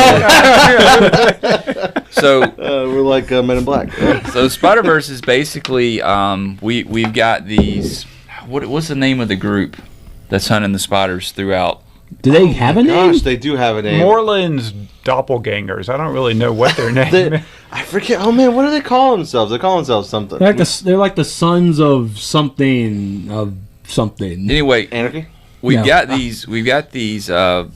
So we're like Men in Black. So Spider-Verse is basically we've got these. What's the name of the group that's hunting the spiders throughout? Do they have a name? Gosh, they do have a name. Moreland's doppelgangers. I don't really know what their name is. I forget. Oh man, what do they call themselves? They call themselves something. They're like the sons of something Anyway, Anarchy. We've got these, for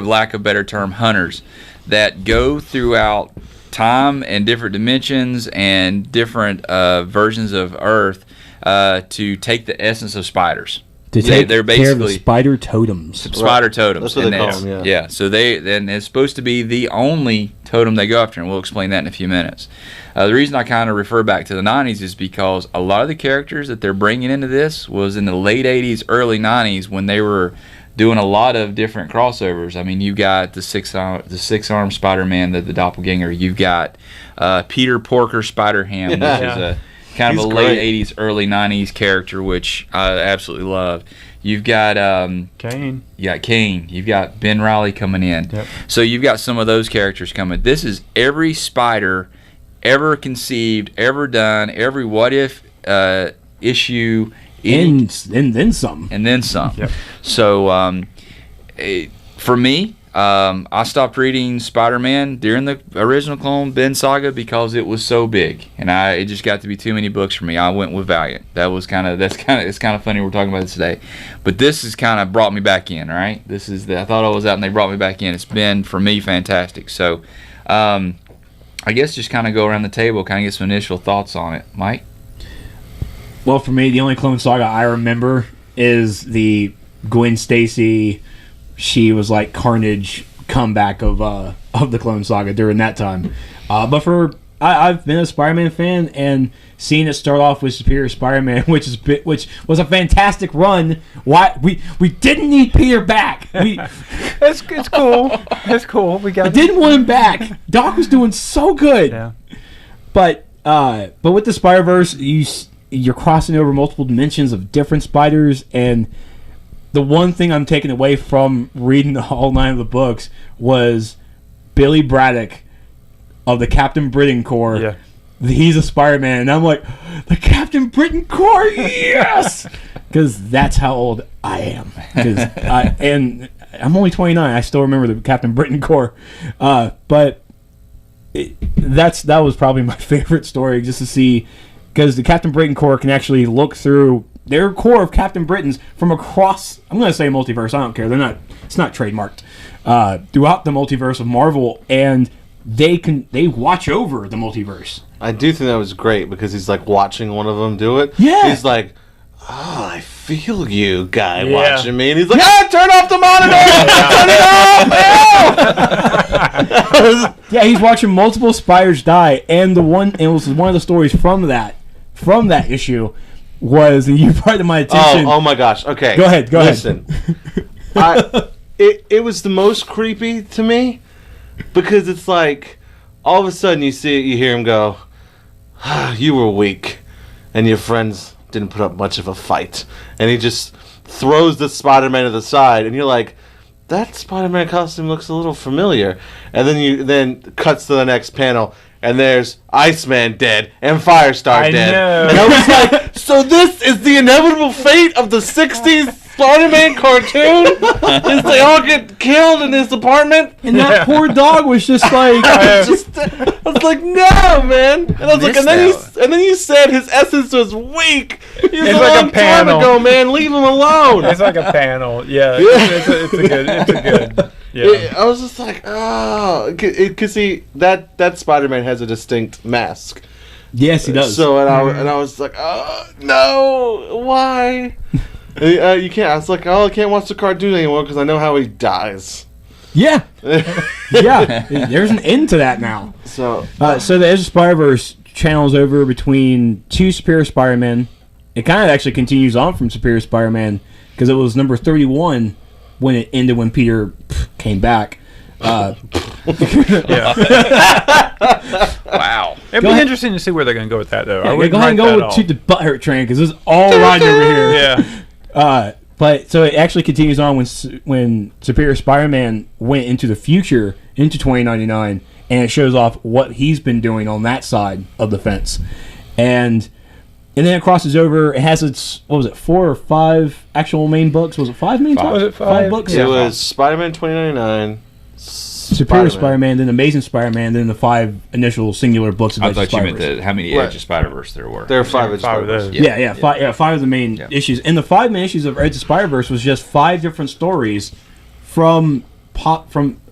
lack of a better term, hunters that go throughout time and different dimensions and different versions of Earth to take the essence of spiders. They're basically spider totems. Spider totems. That's what they call them, yeah. So then it's supposed to be the only totem they go after, and we'll explain that in a few minutes. The reason I kind of refer back to the 90s is because a lot of the characters that they're bringing into this was in the late 80s, early 90s when they were doing a lot of different crossovers. I mean, you've got the six-armed Spider-Man, the doppelganger. You've got Peter Porker Spider-Ham, which is a kind of a late 80s, early 90s character, which I absolutely love. You've got Kane. You got Kane. You've got Ben Reilly coming in. Yep. So you've got some of those characters coming. This is every spider ever conceived, ever done, every what if issue. And then some. And then some. Yep. So for me, I stopped reading Spider-Man during the original Clone Ben saga because it was so big, and it just got to be too many books for me. I went with Valiant. It's kind of funny we're talking about this today, but this has kind of brought me back in. Right, I thought I was out, and they brought me back in. It's been for me fantastic. So, I guess just kind of go around the table, kind of get some initial thoughts on it, Mike. Well, for me, the only Clone Saga I remember is the Gwen Stacy. She was like Carnage comeback of the Clone Saga during that time. But I've been a Spider-Man fan, and seeing it start off with Superior Spider-Man, which was a fantastic run. Why we didn't need Peter back. It's cool. It's cool. We didn't want him back. Doc was doing so good. Yeah. But with the Spider-Verse, you're crossing over multiple dimensions of different spiders, and the one thing I'm taking away from reading all 9 of the books was Billy Braddock of the Captain Britain Corps. Yeah. He's a Spider-Man, and I'm like, the Captain Britain Corps, yes! Because that's how old I am. And I'm only 29. I still remember the Captain Britain Corps. But that was probably my favorite story, just to see, because the Captain Britain Corps can actually look through their core of Captain Britons from across, I'm going to say multiverse, I don't care, it's not trademarked, throughout the multiverse of Marvel, and they watch over the multiverse. I do think that was great because he's like watching one of them do it. Yeah. He's like, oh, I feel you, guy, watching me. And he's like, turn off the monitor! Turn it off! Yeah, he's watching multiple spiders die, and it was one of the stories from that issue was, and you brought to my attention. Oh my gosh. Okay. Go ahead. Listen. It was the most creepy to me because it's like all of a sudden you hear him go, you were weak and your friends didn't put up much of a fight. And he just throws the Spider-Man to the side, and you're like, that Spider-Man costume looks a little familiar. And then cuts to the next panel, and there's Iceman dead and Firestar dead. Know. And I was like, so this is the inevitable fate of the 60s Spider-Man cartoon? Is they all get killed in his apartment? And that poor dog was just like... I was like, no, man. And I was like, and then you said his essence was weak. He was It's a like a long time panel. ago, man. Leave him alone. It's like a panel. Yeah. It's a good. Yeah. I was just like, oh, because see, that Spider-Man has a distinct mask. Yes, he does. So and I was like, oh no, why? You can't. I was like, I can't watch the cartoon anymore because I know how he dies. Yeah. Yeah. There's an end to that now. So the Edge of Spider-Verse channels over between 2 Superior Spider-Man. It kind of actually continues on from Superior Spider-Man because it was number 31 when it ended when Peter came back. Wow. It'd be interesting to see where they're going to go with that, though. Yeah, go ahead and go to the butthurt train because it's all right over here. Yeah. But so it actually continues on when Superior Spider-Man went into the future, into 2099, and it shows off what he's been doing on that side of the fence. And then it crosses over. It has its, 4 or 5 actual main books? Was it 5 main books? Was it 5 books? it was Spider-Man 2099, Superior Spider-Man, then Amazing Spider-Man, then the 5 initial singular books of I Edge of thought you meant Spider-Verse. how many Edge of Spider-Verse there were. There are 5 of 5 of those. Yeah, 5 of the main issues. And the 5 main issues of Edge of Spider-Verse was just 5 different stories from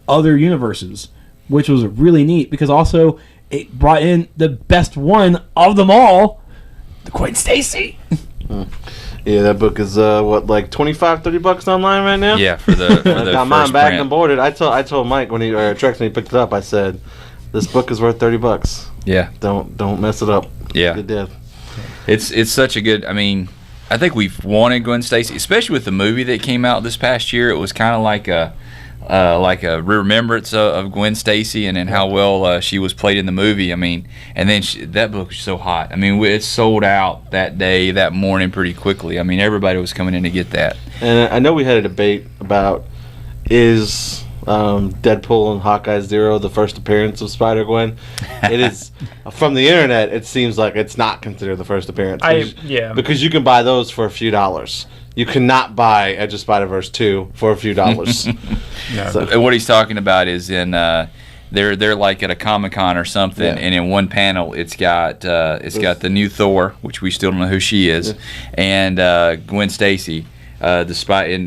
other universes, which was really neat because also it brought in the best one of them all, the Gwen Stacy. Yeah, that book is like $25-$30 online right now. Yeah, for the I got mine first back print. and boarded. I told Mike when Trex when he picked it up. I said, "This book is worth $30. Yeah, Don't mess it up." yeah. Good deal. It's such a good. I mean, I think we've wanted Gwen Stacy, especially with the movie that came out this past year. It was kind of like a remembrance of Gwen Stacy and how well she was played in the movie. I mean, and then that book was so hot. I mean, it sold out that day, that morning, pretty quickly. I mean, everybody was coming in to get that. And I know we had a debate about is Deadpool and Hawkeye Zero the first appearance of Spider-Gwen. It is, from the internet, it seems like it's not considered the first appearance. Yeah. Because you can buy those for a few dollars. you cannot buy Edge of Spider-Verse 2 for a few dollars. No. So- And what he's talking about is in they're like at a Comic-Con or something, Yeah. and in one panel it's got the new Thor, which we still don't know who she is, and Gwen Stacy, the spy in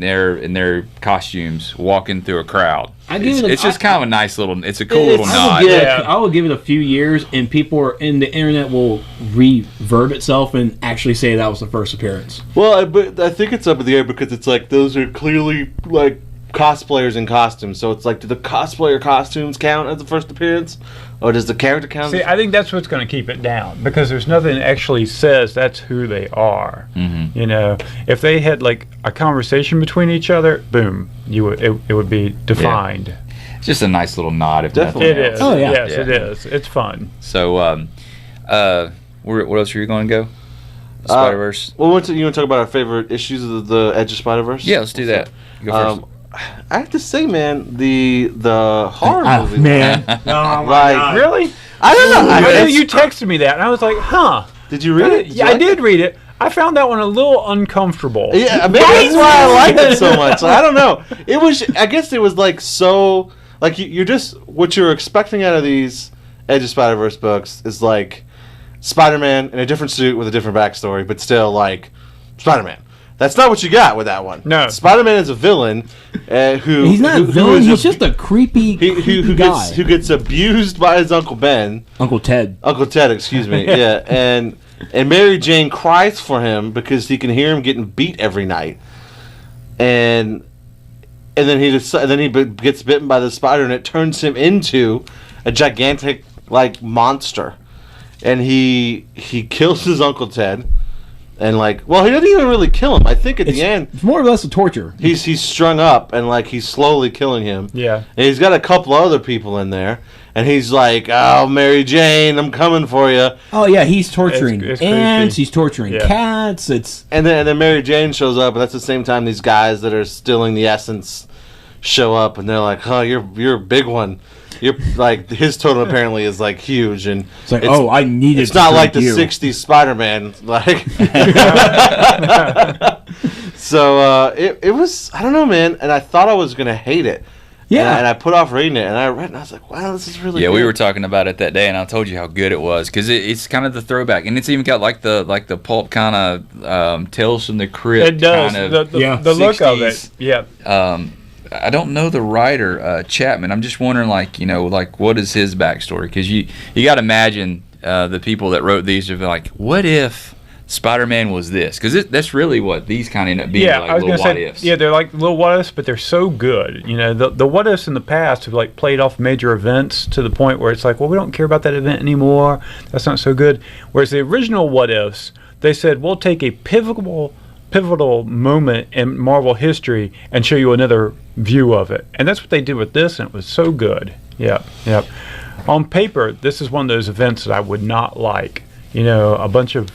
their costumes walking through a crowd. It's just kind of a nice little. It's a cool little nod. I will give it a few years, and people are in the internet will revert itself and actually say that was the first appearance. Well, but I think it's up in the air because it's like those are clearly like cosplayers in costumes. So it's like, do the cosplayer costumes count as the first appearance, or does the character count? See, I think that's what's going to keep it down because there's nothing that actually says that's who they are. Mm-hmm. You know, if they had like a conversation between each other, boom, it would be defined. It's just a nice little nod. If Definitely. nothing It else. is. Oh, yeah. Yes, Yeah. it is. It's fun. So, what else are you going to go? Spider-Verse. Well, you want to talk about our favorite issues of the Edge of Spider-Verse? Yeah, let's do that. You go first. I have to say, man, the horror movie, Man. Oh, like, Really? I don't know. I know it's- you texted me that, and I was like, huh. Did you read it? Yeah, I did read it. I found that one a little uncomfortable. Yeah, maybe that's why I liked it so much. I don't know. It was. I guess it was like so. Like you're just what you're expecting out of these Edge of Spider-Verse books is like Spider-Man in a different suit with a different backstory, but still like Spider-Man. That's not what you got with that one. No. Spider-Man is a villain who He's not a who villain. is He's just a creepy, creepy guy. who gets abused by his Uncle Ben. Uncle Ted. Uncle Ted, excuse me. Yeah, and Mary Jane cries for him because he can hear him getting beat every night, and then he gets bitten by the spider, and it turns him into a gigantic like monster, and he kills his Uncle Ted, and like, well, he doesn't even really kill him. I think at the end It's more or less a torture. he's strung up and like he's slowly killing him. Yeah. And he's got a couple other people in there, and he's like, "Oh, Mary Jane, I'm coming for you." Oh yeah, he's torturing It's ants. creepy. He's torturing Yeah. cats. It's And then Mary Jane shows up, and that's the same time these guys that are stealing the essence show up, and they're like, "Oh, you're a big one." You're like his totem apparently is like huge, and it's like I needed. it's to not like drink the you. '60s Spider-Man, like. So it was, I don't know, man, and I thought I was gonna hate it. Yeah. And I put off reading it, and I read it, and I was like, "Wow, this is really." Yeah, good. we were talking about it that day, and I told you how good it was because it's kind of the throwback, and it's even got like the pulp kind of Tales from the Crypt. It does. Kind of, The look of it. 60s. Yeah. I don't know the writer Chapman. I'm just wondering, like what is his backstory? Because you got to imagine the people that wrote these are like, what if Spider-Man was this? Because that's really what these kind of end up being, Yeah, like I was little gonna what say, ifs. yeah, they're like little what ifs, but they're so good. You know, the what ifs in the past have like played off major events to the point where it's like, well, we don't care about that event anymore. That's not so good. Whereas the original what ifs, they said we'll take a pivotal moment in Marvel history and show you another view of it, and that's what they did with this, and it was so good. Yep. On paper, this is one of those events that I would not like. You know, a bunch of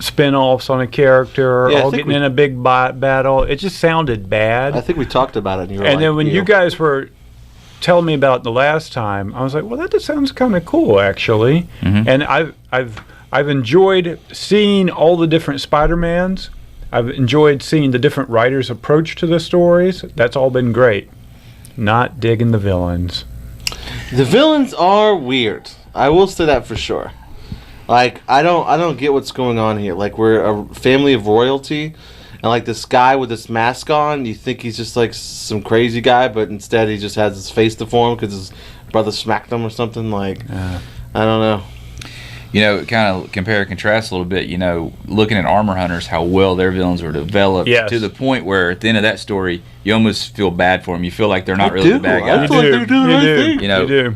spin-offs on a character, Yeah, I all think getting in a big battle. It just sounded bad. I think we talked about it, and you were And like, then when you guys were telling me about it the last time, I was like, well, that just sounds kind of cool, actually. Mm-hmm. And I've enjoyed seeing all the different Spider-Mans. I've enjoyed seeing the different writers' approach to the stories. That's all been great. Not digging the villains. the villains are weird. I will say that for sure. Like I don't get what's going on here. Like we're a family of royalty, and like this guy with this mask on, you think he's just like some crazy guy, but instead he just has his face deformed because his brother smacked him or something. Like I don't know. You know, kind of compare and contrast a little bit, you know, looking at Armor Hunters, how well their villains were developed Yes. to the point where at the end of that story, you almost feel bad for them. You feel like they're not really do. the bad I guys. feel like they're doing the right thing. You know, You do.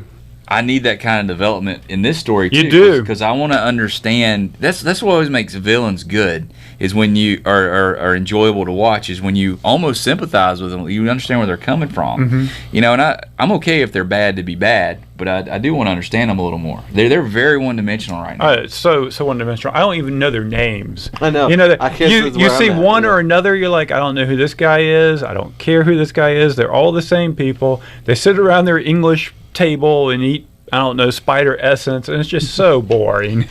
I need that kind of development in this story too. You do. Because I want to understand. That's what always makes villains good. Is when you are enjoyable to watch. Is when you almost sympathize with them. You understand where they're coming from. Mm-hmm. You know, and I'm okay if they're bad to be bad, but I do want to understand them a little more. They're very one dimensional right now. It's so one-dimensional. I don't even know their names. I know. You know that I can't you see where see I'm at, one yeah. or another, you're like, I don't know who this guy is. I don't care who this guy is. They're all the same people. They sit around their English table and eat, I don't know, spider essence, and it's just so boring.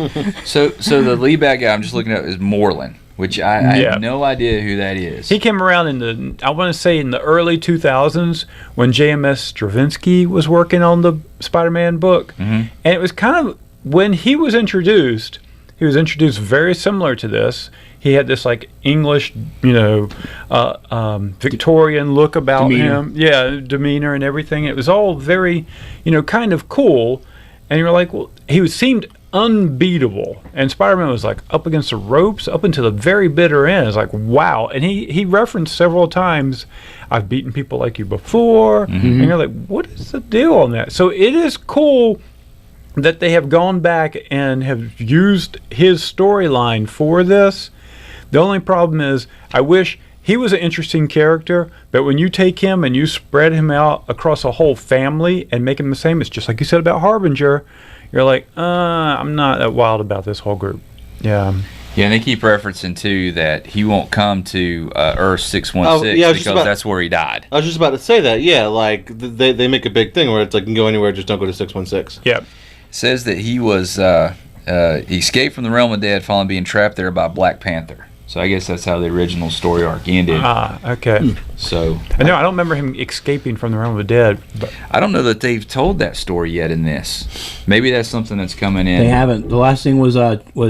So the lead bad guy I'm just looking at is Moreland. which I have no idea who that is. He came around in the early 2000s when JMS Straczynski was working on the Spider-Man book. And it was kind of, when he was introduced very similar to this. He had this like English, Victorian look about him. Yeah, demeanor and everything. It was all very, kind of cool. And you were like, well, he seemed unbeatable. And Spider-Man was like up against the ropes up until the very bitter end. It's like, wow. And he referenced several times, I've beaten people like you before. And you're like, what is the deal on that? So it is cool that they have gone back and have used his storyline for this. The only problem is, I wish he was an interesting character, but when you take him and you spread him out across a whole family and make him the same, it's just like you said about Harbinger, you're like, I'm not that wild about this whole group. Yeah. Yeah, and they keep referencing, too, that he won't come to Earth 616 because that's where he died. I was just about to say that, yeah, like, they make a big thing where it's like, you can go anywhere, just don't go to 616. Yeah. It says that he was, he escaped from the realm of dead following being trapped there by Black Panther. So I guess that's how the original story arc ended. Okay. So I don't remember him escaping from the realm of the dead. But I don't know that they've told that story yet in this. Maybe that's something that's coming in. They haven't. The last thing was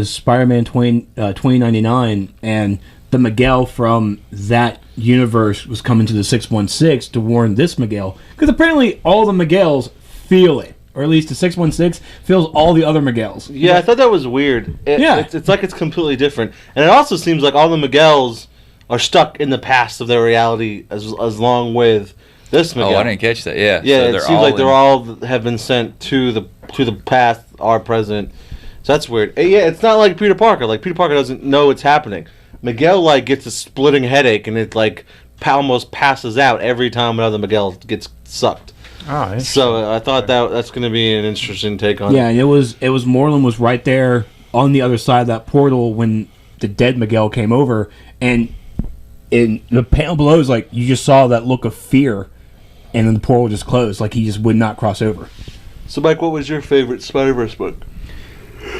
Spider-Man 2099, and the Miguel from that universe was coming to the 616 to warn this Miguel, because apparently all the Miguels feel it. Or at least the 616 feels all the other Miguels. Yeah, I thought that was weird. It's like it's completely different. And it also seems like all the Miguels are stuck in the past of their reality as long with this Miguel. Oh, I didn't catch that. Yeah. Yeah, so it seems like they're all have been sent to the past, our present. So that's weird. Yeah, it's not like Peter Parker. Like, Peter Parker doesn't know what's happening. Miguel, like, gets a splitting headache, and it, like, almost passes out every time another Miguel gets sucked. Oh, so I thought that's going to be an interesting take on it. Yeah, and it was Moreland was right there on the other side of that portal when the dead Miguel came over, and in the panel below is like you just saw that look of fear, and then the portal just closed, like he just would not cross over. So, Mike, what was your favorite Spider-Verse book?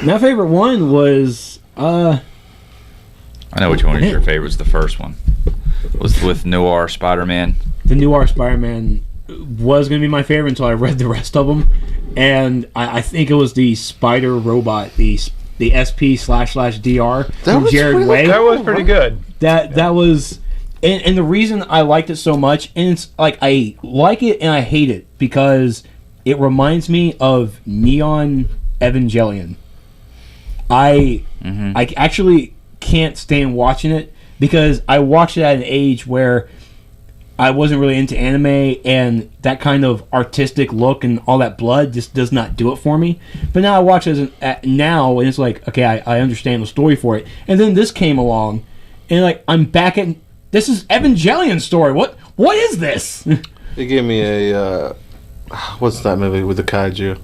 My favorite one was I know which one is your favorite. Was the first one? Was with Noir Spider-Man. The Noir Spider-Man was going to be my favorite until I read the rest of them, and I think it was the Spider Robot, the SP//DR from Jared Way. That was pretty good. That was, and the reason I liked it so much, and it's like I like it and I hate it because it reminds me of Neon Evangelion. I actually can't stand watching it because I watched it at an age where I wasn't really into anime, and that kind of artistic look and all that blood just does not do it for me. But now I watch it now, and it's like, okay, I understand the story for it. And then this came along, and like I'm back at this is Evangelion's story. What is this? They gave me a what's that movie with the kaiju?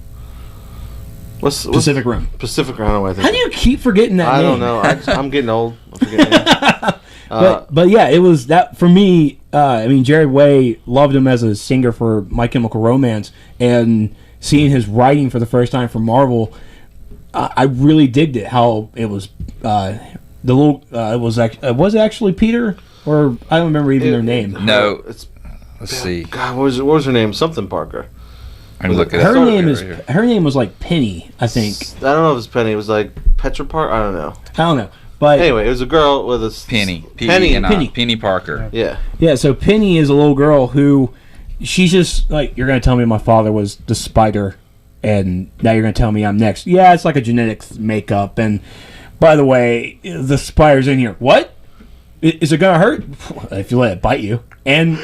What's Pacific Rim? Pacific Rim. I think. How do you keep forgetting that I name? don't know. I'm getting old. I'm forgetting. But yeah, it was that for me. I mean, Jared Way loved him as a singer for My Chemical Romance, and seeing his writing for the first time for Marvel, I really digged it. How it was it was actually Peter, or I don't remember even their name. No, let's see. God, what was her name? Something Parker. I'm looking. Her name was like Penny, I think. I don't know if it's Penny. It was like Petra Parker. I don't know. But anyway, it was a girl with a Penny Parker. Yeah. Yeah, so Penny is a little girl who she's just like, you're going to tell me my father was the Spider, and now you're going to tell me I'm next. Yeah, it's like a genetics makeup, and by the way, the Spider's in here. What? Is it going to hurt? If you let it bite you. And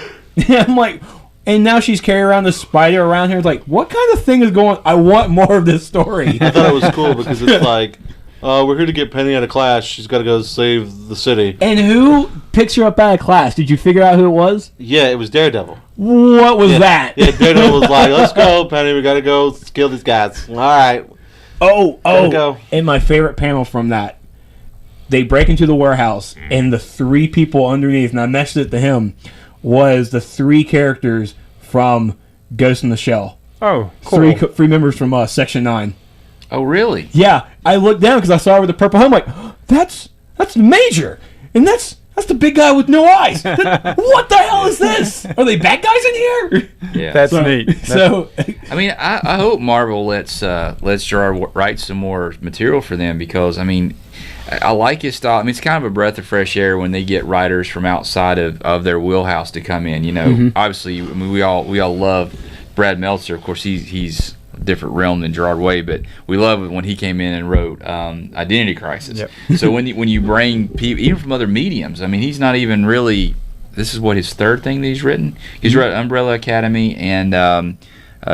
I'm like, and now she's carrying around the Spider around here. It's like, what kind of thing is going on? I want more of this story. I thought it was cool because it's like, we're here to get Penny out of class. She's got to go save the city. And who picks her up out of class? Did you figure out who it was? Yeah, it was Daredevil. What was that? Yeah, Daredevil was like, let's go, Penny. We got to go kill these guys. All right. Go. And my favorite panel from that, they break into the warehouse, and the three people underneath, and I mentioned it to him, was the three characters from Ghost in the Shell. Oh, cool. Three members from Section 9. Oh, really? Yeah, I looked down because I saw her with the purple helmet. I'm like, that's Major. And that's the big guy with no eyes. What the hell is this? Are they bad guys in here? Yeah, That's neat. So, I mean, I hope Marvel lets Gerard write some more material for them, because I mean, I like his style. I mean, it's kind of a breath of fresh air when they get writers from outside of their wheelhouse to come in. You know, obviously, I mean, we all love Brad Meltzer. Of course, he's a different realm than Gerard Way, but we love it when he came in and wrote Identity Crisis. Yep. So when you bring people even from other mediums, I mean, he's not even really. This is what his third thing that he's written. He's wrote Umbrella Academy and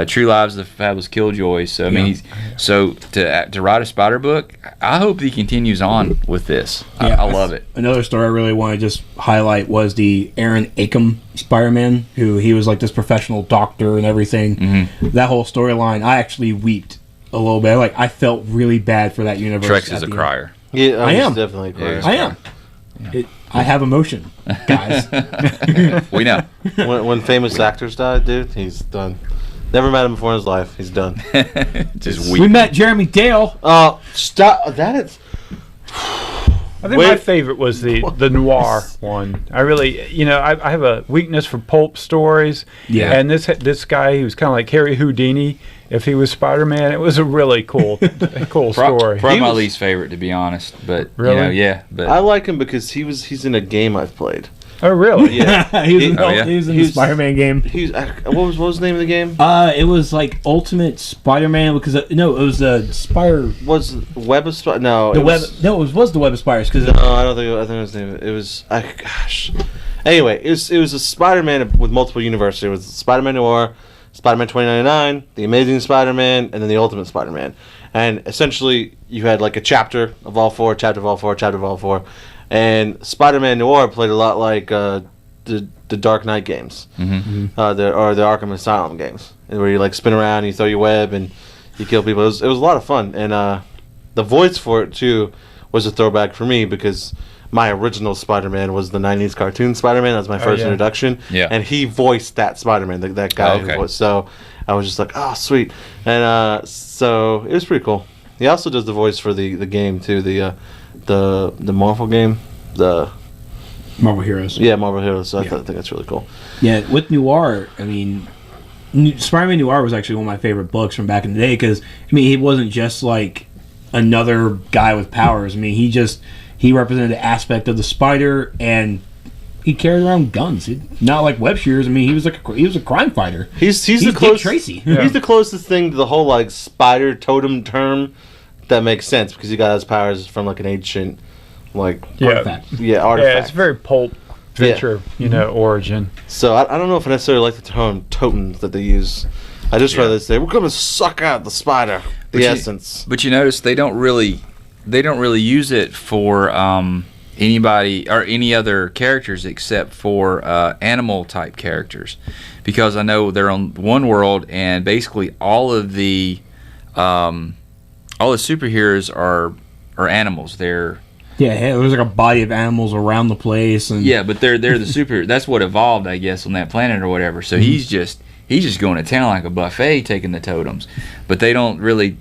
True Lives of the Fabulous Killjoys. So I mean, so to write a Spider book, I hope he continues on with this. yeah, I love it. Another story I really want to just highlight was the Aaron Acom Spider-Man, who he was like this professional doctor and everything. That whole storyline, I actually weeped a little bit. Like, I felt really bad for that universe. Trex is at a the crier. Yeah, I am. definitely a crier. I am. I have emotion, guys. We know. When famous actors die, dude, he's done. Never met him before in his life. He's done. Just We weep. met Jeremy Dale. Stop. That is. I think my favorite was the noir one. I really, I have a weakness for pulp stories. Yeah. And this guy, he was kind of like Harry Houdini. If he was Spider-Man, it was a really cool story. Probably my least favorite, to be honest. But Really? yeah. But I like him because he's in a game I've played. Oh, really? Yeah. he was in the He's- Spider-Man game. What was the name of the game? It was like Ultimate Spider-Man because it was the Spider. Was Web of Spider? No, The it web. was- No, it was the Web of Spiders because No, I don't think. I think it was the name. It was. Gosh. Anyway, it was a Spider-Man with multiple universes. It was Spider-Man Noir, Spider-Man 2099, The Amazing Spider-Man, and then the Ultimate Spider-Man. And essentially, you had like a chapter of all four, chapter of all four, chapter of all four. And Spider-Man Noir played a lot like the Dark Knight games, the Arkham Asylum games, where you like spin around, you throw your web, and you kill people. It was a lot of fun, and the voice for it too was a throwback for me because my original Spider-Man was the '90s cartoon Spider-Man. That was my first introduction, Yeah. and he voiced that Spider-Man, that guy. Oh, okay. Who was, so I was just like, oh, sweet, and so it was pretty cool. He also does the voice for the game too, the Marvel game, the Marvel Heroes. yeah, Marvel Heroes. So I think that's really cool. Yeah, with Noir, I mean, Spider-Man Noir was actually one of my favorite books from back in the day because, I mean, he wasn't just like another guy with powers. I mean, he represented an aspect of the Spider, and he carried around guns. Not like web shooters. I mean, he was a crime fighter. He's the Dick closest. Tracy. He's the closest thing to the whole like spider totem term that makes sense because he got his powers from like an ancient like Artifact. artifact. Yeah, it's very pulp venture, origin. So I don't know if I necessarily like the term totems that they use. I just rather say we're gonna suck out the spider, the essence. But you notice they don't really use it for anybody or any other characters except for animal type characters, because I know they're on one world and basically all the superheroes are animals. They're there's like a body of animals around the place, and but they're the super. That's what evolved, I guess, on that planet or whatever. So he's just going to town like a buffet, taking the totems. But they don't really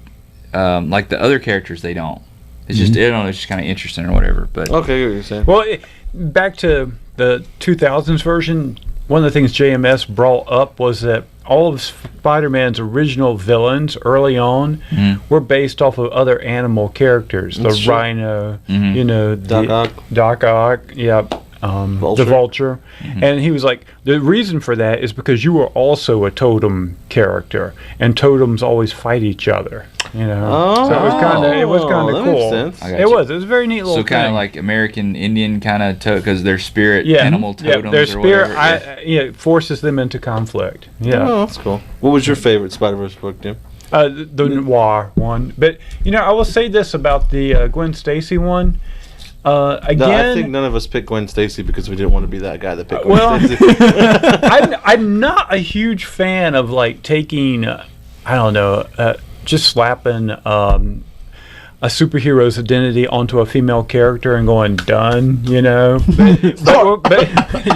like the other characters. They don't. It's just it's just kind of interesting or whatever. But Okay, I get what you're saying. Well, back to the 2000s version, one of the things JMS brought up was that all of Spider-Man's original villains early on were based off of other animal characters. That's The true. Rhino, Doc Ock. Doc Ock, the Vulture. And he was like, the reason for that is because you were also a totem character, and totems always fight each other. So it was kind of that cool. makes sense. I got It you. was a very neat little So thing. kind of like American Indian kind of because they're spirit animal totems their or spirit whatever. forces them into conflict. Yeah. Oh, that's cool. What was your favorite Spider-Verse book, Tim? The noir one, but I will say this about the Gwen Stacy one. Again, No, I think none of us picked Gwen Stacy because we didn't want to be that guy that picked well, Gwen Stacy. I'm not a huge fan of like taking, just slapping a superhero's identity onto a female character and going done, but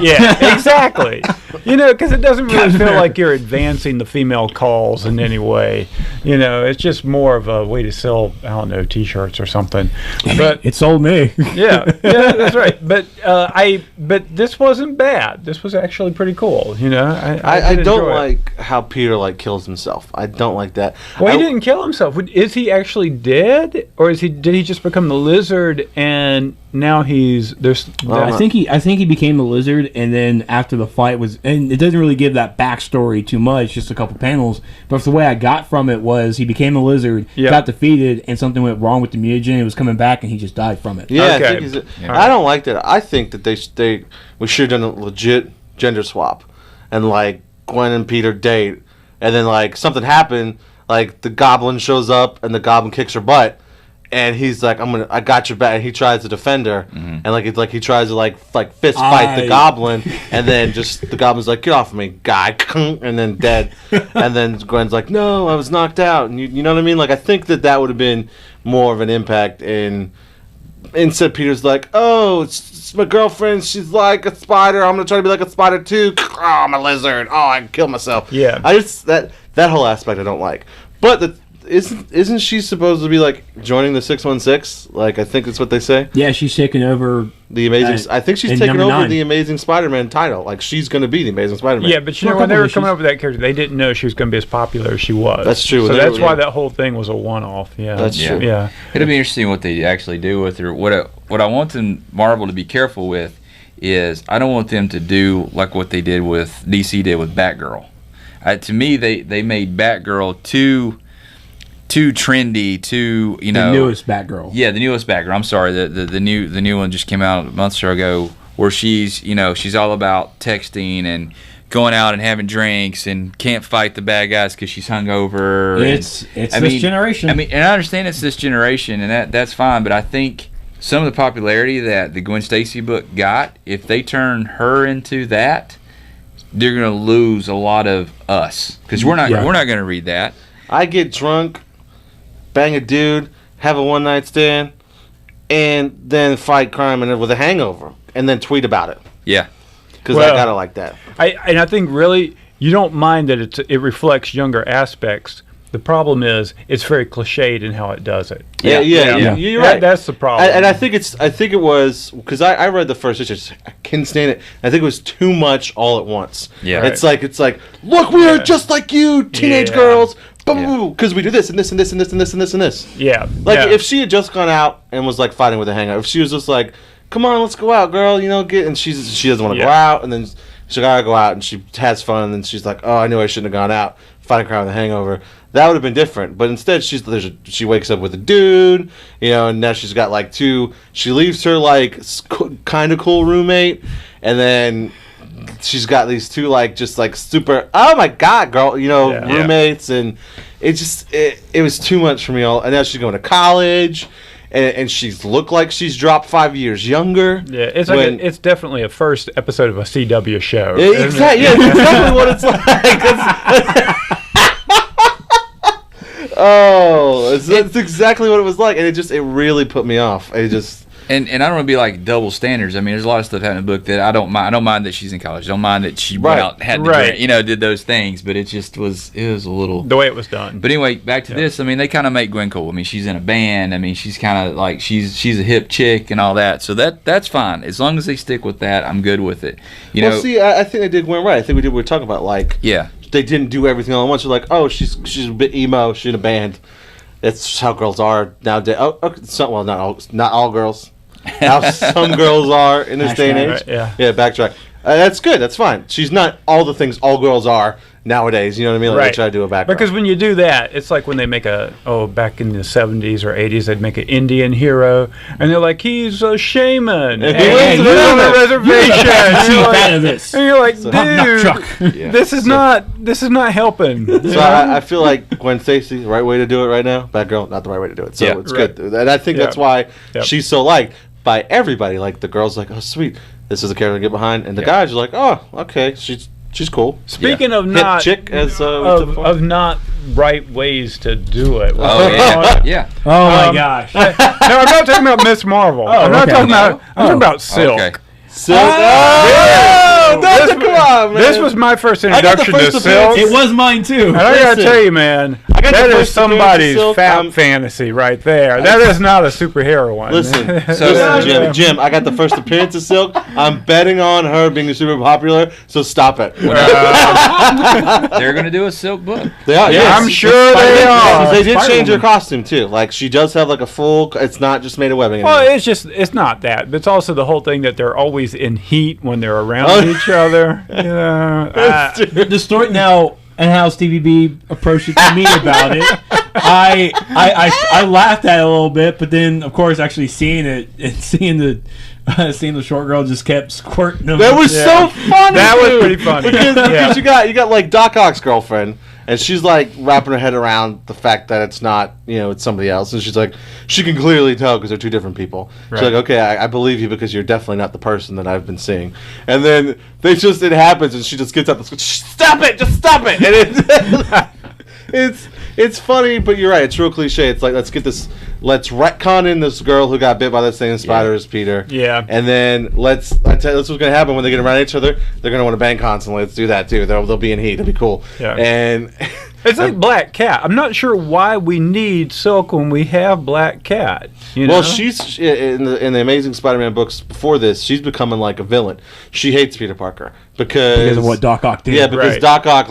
yeah, exactly, because it doesn't really feel like you're advancing the female cause in any way, it's just more of a way to sell, I don't know, t-shirts or something. But it sold me. yeah, that's right. But but this wasn't bad. This was actually pretty cool. I don't like how Peter kills himself. I don't like that. Well, he didn't kill himself. Is he actually dead, or did he just become the lizard and now I think he became the lizard, and then after the fight and it doesn't really give that backstory too much, just a couple panels. But the way I got from it was he became the lizard, got defeated, and something went wrong with the mutagen. It was coming back, and he just died from it. Yeah, okay. I don't like that. I think that we should have done a legit gender swap, and Gwen and Peter date, and then something happened, the Goblin shows up and the Goblin kicks her butt. And he's like, I got your back. And he tries to defend her, and he tries to fist fight the Goblin, and then just the Goblin's like, get off of me, guy, and then dead. And then Gwen's like, no, I was knocked out, and you know what I mean? I think that would have been more of an impact. Instead, Peter's like, oh, it's my girlfriend. She's like a spider. I'm gonna try to be like a spider too. Oh, I'm a lizard. Oh, I can kill myself. Yeah. I just that whole aspect I don't like, but Isn't she supposed to be joining the 616? I think that's what they say. Yeah, she's taking over the Amazing. I think she's taking over 9. The Amazing Spider-Man title. She's going to be the Amazing Spider-Man. Yeah, but when they were coming up with that character, they didn't know she was going to be as popular as she was. That's true. So that's why that whole thing was a one-off. Yeah, that's true. Yeah, it'll be interesting what they actually do with her. What I want Marvel to be careful with is I don't want them to do what they did with DC did with Batgirl. To me, they made Batgirl too trendy, the newest Batgirl. Yeah, the newest Batgirl. I'm sorry, the new one just came out a month or so ago, where she's all about texting and going out and having drinks and can't fight the bad guys because she's hungover. It's this generation. And I understand it's this generation, and that's fine. But I think some of the popularity that the Gwen Stacy book got, if they turn her into that, they're gonna lose a lot of us because we're not going to read that. I get drunk, bang a dude, have a one-night stand, and then fight crime and with a hangover, and then tweet about it. Yeah, because I gotta like that. I think really you don't mind that it reflects younger aspects. The problem is it's very cliched in how it does it. Yeah. You're right. That's the problem. And I think it was because I read the first issue. I couldn't stand it. I think it was too much all at once. Yeah, right. It's like look, we are just like you, teenage girls. Because we do this and this and this and this and this and this and this. Yeah. If she had just gone out and was fighting with a hangover, if she was just like, come on, let's go out, girl, and she doesn't want to go out, and then she gotta go out and she has fun, and then she's like, oh, I knew I shouldn't have gone out, fighting crime with a hangover. That would have been different. But instead, she wakes up with a dude, and now she's got two. She leaves her kind of cool roommate, and then she's got these two just super, oh my god, girl, roommates, and it was too much for me all. And now she's going to college, and she's looked like she's dropped 5 years younger. Yeah, it's definitely a first episode of a CW show. Exactly, yeah, it's exactly what it's like. It's exactly what it was like, and it really put me off. And I don't want to be double standards. I mean, there's a lot of stuff happening in the book that I don't mind. I don't mind that she's in college. I don't mind that she went out and had to drink, did those things. But it was a little the way it was done. But anyway, back to this. I mean, they kind of make Gwen cool. I mean, she's in a band. I mean, she's kind of she's a hip chick and all that. So that's fine as long as they stick with that. I'm good with it. See, I think they did Gwen right. I think we did what we were talking about. They didn't do everything all at once. They're like, oh, she's a bit emo. She's in a band. That's how girls are nowadays. Oh, okay. Not all girls. How some girls are in this day and age. Right, yeah, backtrack. That's good. That's fine. She's not all the things all girls are nowadays. You know what I mean? They try to do a background. Because when you do that, it's like when they make back in the 70s or 80s, they'd make an Indian hero, and they're like, he's a shaman. And he lives on a reservation. And you're like, dude, this is not helping. So I feel like Gwen Stacy, the right way to do it right now. Batgirl, not the right way to do it. So it's good. And I think that's why she's so liked by everybody. The girls oh, sweet. This is a character to get behind. And the guys are like, oh, okay. She's She's cool. Speaking of Hip not chick, as of not right ways to do it. Oh yeah. Oh my gosh. No, I'm not talking about Miss Marvel. I'm not okay. talking about. I'm talking about Silk. Okay. Silk. Oh, Doctor, come on, man. This was my first got the introduction first to appearance. Silk. It was mine too. And I gotta Listen, tell you, man, got the that is first appearance of somebody's Silk. fantasy right there. That is not a superhero one. Listen, So- Jim, I got the first appearance of Silk. I'm betting on her being super popular, so stop it. They're gonna do a Silk book. They are, Yeah, I'm sure they are. They did change her Spider-Woman. costume too. Like she does have like a full. It's not just made of webbing. Well, anymore. it's not that. But it's also the whole thing that they're always in heat when they're around each other. You know, The story now and how Stevie B approached it to me about it. I laughed at it a little bit, but then of course actually seeing it and seeing the short girl just kept squirting them. That was so funny. That was dude. pretty funny. because Yeah. you got like Doc Ock's girlfriend, and she's like wrapping her head around the fact that it's not, it's somebody else, and she's like, she can clearly tell because they're two different people. She's Right. like, okay, I believe you because you're definitely not the person that I've been seeing. And then it happens, and she just gets up and goes, stop it, just stop it. And it's funny, but you're right. It's real cliche. It's like let's retcon in this girl who got bit by this thing in spider as Peter. Yeah. And then that's what's going to happen when they get around each other. They're going to want to bang constantly. Let's do that too. They'll be in heat. It'll be cool. Yeah. And It's like Black Cat. I'm not sure why we need Silk when we have Black Cat. well, she's in the Amazing Spider-Man books before this. She's becoming like a villain. She hates Peter Parker because of what Doc Ock did. Yeah, because Right. Doc Ock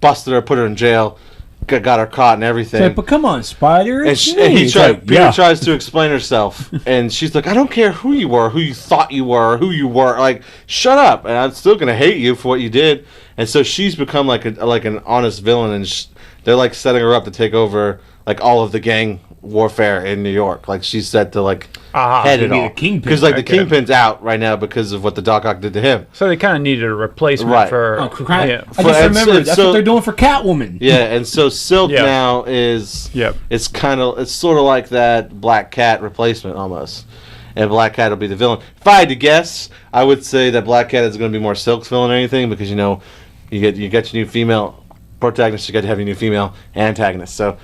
busted her, put her in jail, got her caught and everything. Like, but come on, Spider. And, It's she, me. and he It's tried. like, Peter yeah. tries to explain herself, and she's like, "I don't care who you were, who you thought you were, who you were. Like, shut up, and I'm still gonna hate you for what you did." And so she's become like an honest villain, and they're like setting her up to take over like all of the gang warfare in New York. Like she's set to head it be all the Kingpin. because like the Okay. Kingpin's out right now because of what the Doc Ock did to him. So they kind of needed a replacement Right. for. Oh, crap. Yeah. I just and remembered. That's so- what they're doing for Catwoman. Yeah, and so Silk Yeah. now is Yep. it's sort of like that Black Cat replacement almost. And Black Cat will be the villain. If I had to guess, I would say that Black Cat is going to be more Silk's villain or anything because you get your new female protagonist, you got to have your new female antagonist. So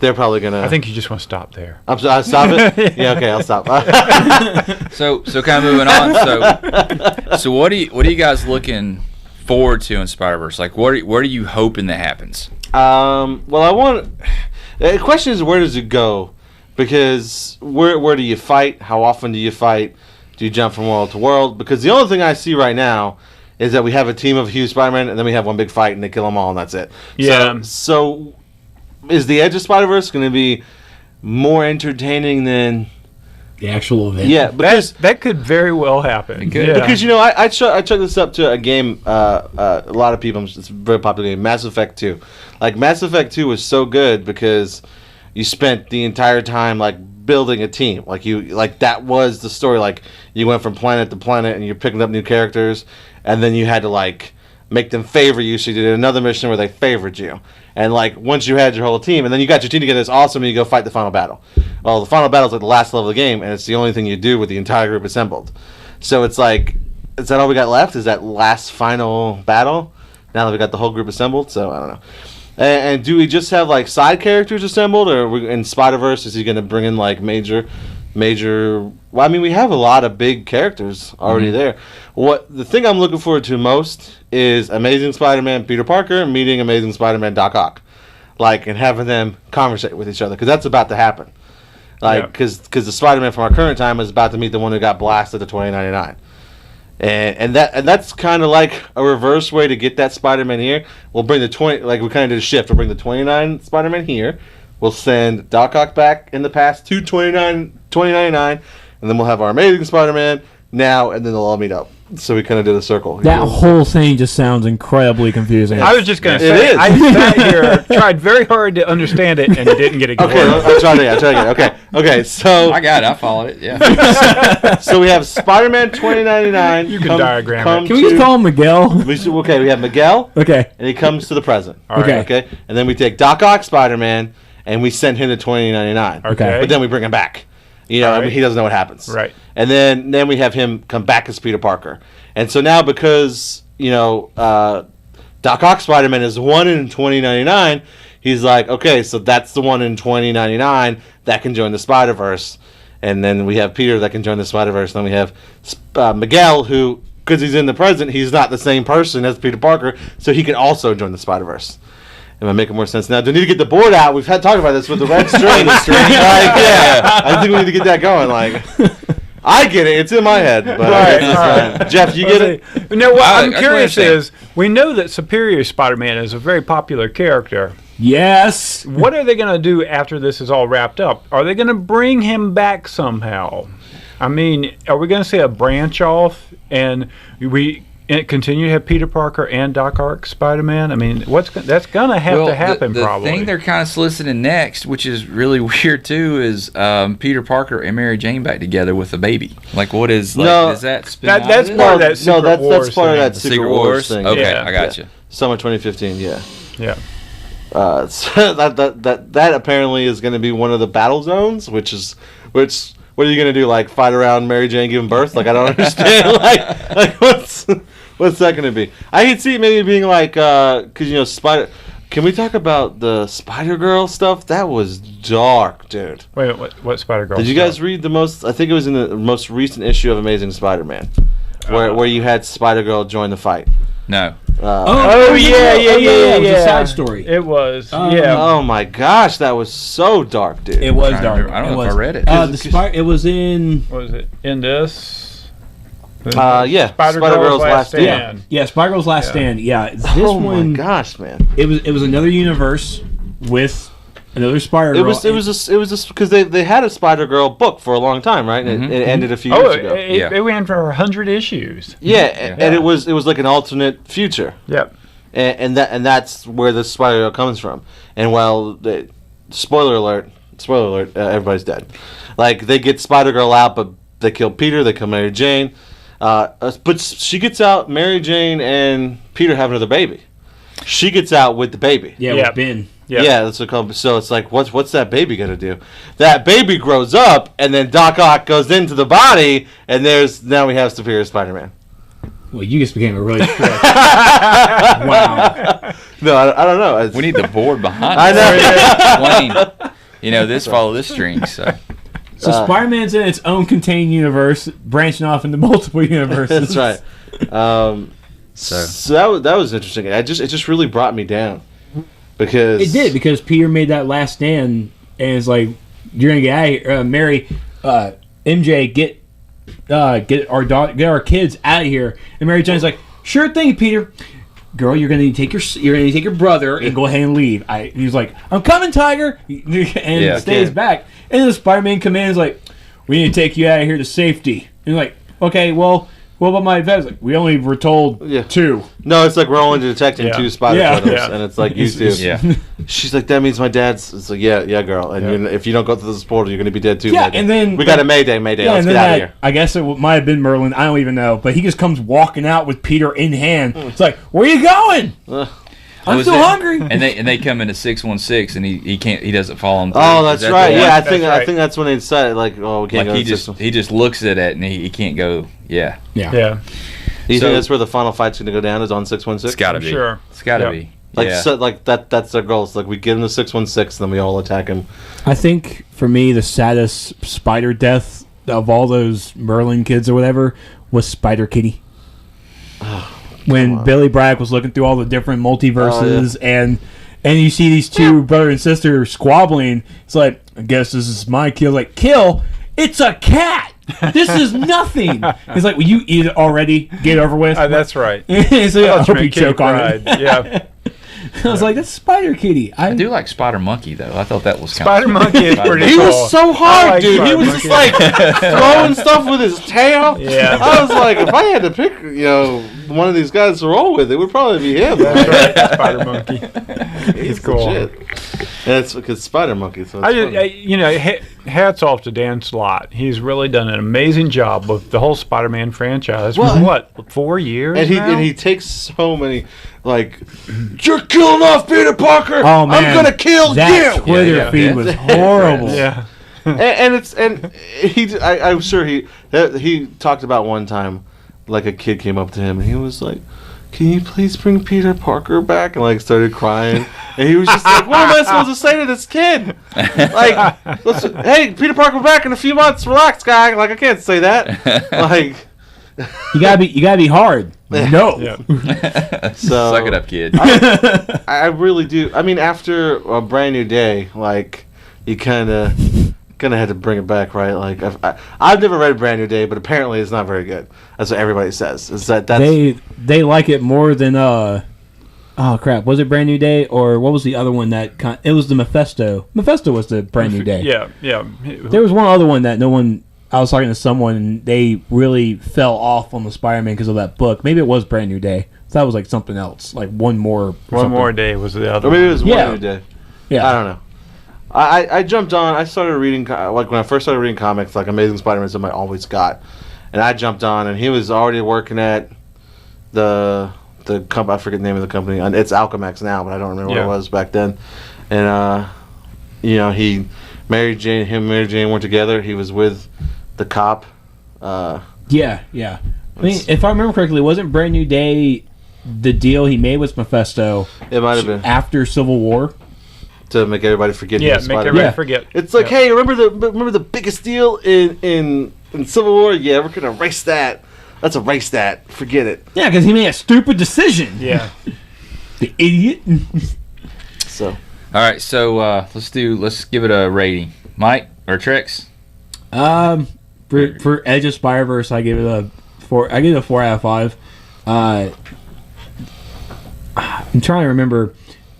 they're probably gonna. I think you just want to stop there. I'll stop it. Yeah, okay, I'll stop. So kind of moving on. So what are you guys looking forward to in Spider-Verse? Like what are you hoping that happens? Well, the question is, where does it go? Because where do you fight? How often do you fight? Do you jump from world to world? Because the only thing I see right now is that we have a team of huge Spider-Man, and then we have one big fight, and they kill them all, and that's it. Yeah. So is the Edge of Spider-Verse going to be more entertaining than? The actual event. Yeah, because That could very well happen. It could. Yeah. because I chucked this up to a game. A lot of people. It's a very popular game. Mass Effect 2. Like Mass Effect 2 was so good because you spent the entire time like building a team. Like that was the story. Like you went from planet to planet and you're picking up new characters, and then you had to like make them favor you. So you did another mission where they favored you. And like once you had your whole team, and then you got your team together, it's awesome, and you go fight the final battle. Well, the final battle is like the last level of the game, and it's the only thing you do with the entire group assembled. So it's like, is that all we got left? Is that last final battle? Now that we got the whole group assembled, so I don't know. And do we just have like side characters assembled, or in Spider-Verse is he going to bring in like major? Well, I mean, we have a lot of big characters already there. The thing I'm looking forward to most is Amazing Spider-Man Peter Parker meeting Amazing Spider-Man Doc Ock, and having them conversate with each other, because that's about to happen. Because the Spider-Man from our current time is about to meet the one who got blasted to 2099. And that's kind of like a reverse way to get that Spider-Man here. We'll bring the 20, like we kind of did a shift. We'll bring the 29 Spider-Man here. We'll send Doc Ock back in the past to 2099, and then we'll have our Amazing Spider-Man now, and then they'll all meet up. So we kind of did a circle. That whole thing just sounds incredibly confusing. I was just going to It say, is. I sat here, tried very hard to understand it, and didn't get a good Okay, word. I'll try it again. Okay. So I got it. I followed it. Yeah. so we have Spider-Man 2099. You can diagram it. Can we just call him Miguel? We have Miguel, Okay. and he comes to the present. Okay. Okay, and then we take Doc Ock Spider-Man, and we send him to 2099. Okay. But then we bring him back. I All mean, right. he doesn't know what happens. Right. And then we have him come back as Peter Parker. And so now, because Doc Ock Spider-Man is one in 2099. He's like, okay, so that's the one in 2099 that can join the Spider-Verse. And then we have Peter that can join the Spider-Verse. Then we have Miguel, who, because he's in the present, he's not the same person as Peter Parker, so he can also join the Spider-Verse. Am I making more sense now? Do we need to get the board out? We've talked about this with the red string. I think we need to get that going. Like, I get it. It's in my head. But Right. Jeff, you get it? No, what I'm I curious understand. is, we know that Superior Spider-Man is a very popular character. Yes. What are they going to do after this is all wrapped up? Are they going to bring him back somehow? I mean, are we going to see a branch off and we continue to have Peter Parker and Doc Ock Spider-Man? I mean, that's going to have to happen the probably. thing they're kind of soliciting next, which is really weird too, is Peter Parker and Mary Jane back together with a baby. Like, what is does that spin out that's of part of it? that Secret Wars that's part of that thing. Secret Wars thing. Okay, Yeah. I got you. Summer 2015, yeah. Yeah. So that apparently is going to be one of the battle zones, which what are you going to do? Like, fight around Mary Jane giving birth? Like, I don't understand. like what's that going to be? I could see it maybe being like, because Spider. Can we talk about the Spider-Girl stuff? That was dark, dude. Wait, what Spider-Girl? Did you guys read the most? I think it was in the most recent issue of Amazing Spider-Man, where you had Spider-Girl join the fight. No. Oh, yeah. It was a side story. It was, yeah. Oh my gosh, that was so dark, dude. It was I dark. don't know It if I was. read it. It was in. What was it? In this? Yeah, Spider-Girl's Last Stand. Yeah, Spider-Girl's Last Yeah. Stand. Yeah, this Oh one. my gosh, man. It was another universe with another Spider-Girl. It was because they had a Spider-Girl book for a long time, right? And it ended a few Oh, years ago. it ran for 100 issues. And it was like an alternate future. Yep. And that's where the Spider-Girl comes from. And spoiler alert, everybody's dead. Like, they get Spider-Girl out, but they kill Peter, they kill Mary Jane. But she gets out, Mary Jane and Peter have another baby. She gets out with the baby. Yeah, Yep. with Ben. Yep. Yeah, that's what comes. So it's like, what's that baby gonna do? That baby grows up, and then Doc Ock goes into the body, and now we have Superior Spider-Man. Well, you just became a really wow. No, I don't know. We need the board behind I us. Explain, this follow this string. So So Spider-Man's in its own contained universe, branching off into multiple universes. That's right. So that was interesting. It just really brought me down because It did, because Peter made that last stand, and it's like, you're gonna get out of here, Mary, MJ, get our kids out of here. And Mary Jane's like, sure thing, Peter. Girl, you're gonna need to take your brother and go ahead and leave. He was like, I'm coming, Tiger, and stays back. And then Spider-Man comes in and is like, we need to take you out of here to safety. And like, okay, well, what about my advice? Like, we only were told 2. No, it's like we're only detecting 2 spider photos, and it's like you two. yeah. She's like, that means my dad's. It's like, yeah, girl. And if you don't go through this portal, you're gonna be dead too. Yeah, Mayday. and then we got a Mayday. Yeah, Let's get out of here. I guess it might have been Merlin. I don't even know, but he just comes walking out with Peter in hand. It's like, where are you going? I'm still hungry. And they come into 616, and he doesn't follow them through. Oh, that's right. Yeah, I think right. that's when they decided, like, oh, we can't go. He just looks at it and he can't go. Yeah. Yeah. Do you So- think that's where the final fight's gonna go down? Is on 616? It's got to be. Sure. It's got to Yep. be. Like yeah. so, like that's their goal. It's like we get him to 616, then we all attack him. I think for me, the saddest spider death of all those Merlin kids or whatever was Spider Kitty. When Billy Bragg was looking through all the different multiverses and you see these two brother and sister squabbling, it's like, I guess this is my kill. Like, kill? It's a cat. This is nothing. It's like, will you eat it already? Get it over with. That's right. So I hope you Kitty choke on Pride. it. Yeah. I was like, that's Spider Kitty. I do like Spider Monkey though. I thought that was kind Spider Monkey is pretty He cool. was so I hard, like dude. He Spider was Monkey. just like throwing stuff with his tail. Yeah. I was like, if I had to pick, one of these guys to roll with, it would probably be him. That's right. Spider Monkey. He's cool. legit. And it's because Spider Monkey. So Hats off to Dan Slott. He's really done an amazing job with the whole Spider-Man franchise. Well, For what, 4 years? and he takes so many, like, you're killing off Peter Parker. Oh, man. I'm gonna kill That you. Twitter feed was horrible. Yeah. I'm sure he talked about one time, like, a kid came up to him and he was like, can you please bring Peter Parker back? And like started crying. And he was just like, what am I supposed to say to this kid? Like, listen, hey, Peter Parker back in a few months. Relax, guy. Like, I can't say that. Like, you gotta be hard. No. Yeah. So Suck it up, kid. I really do. I mean, after A Brand New Day, like, you kind of had to bring it back, right? Like, I've never read A Brand New Day, but apparently it's not very good. That's what everybody says. Is that's they like it more than oh crap, was it Brand New Day or what was the other one that it was the Mephisto. Mephisto was the Brand New Day. Yeah. There was one other one that no one. I was talking to someone and they really fell off on the Spider-Man because of that book. Maybe it was Brand New Day. That was like something else, like One More Day was the other. Or maybe it was Yeah. One New Day. Yeah, I don't know. I jumped on. I started reading like when I first started reading comics, like Amazing Spider-Man, something I always got, and I jumped on, and he was already working at the I forget the name of the company. And it's Alchemax now, but I don't remember what it was back then. And he Mary Jane and Mary Jane weren't together. He was with the cop. Yeah. I mean, if I remember correctly, wasn't Brand New Day the deal he made with Mephisto? It might have been after Civil War. To make everybody forget. Yeah, he was make Spider-Man. everybody forget. It's like, hey, remember the biggest deal in Civil War? Yeah, we're gonna erase that. Let's erase that. Forget it. Yeah, because he made a stupid decision. Yeah. The idiot. So. All right, so let's give it a rating. Mike or Trex? For Edge of Spider-Verse, I give it a 4. I give it a 4 out of 5. I'm trying to remember.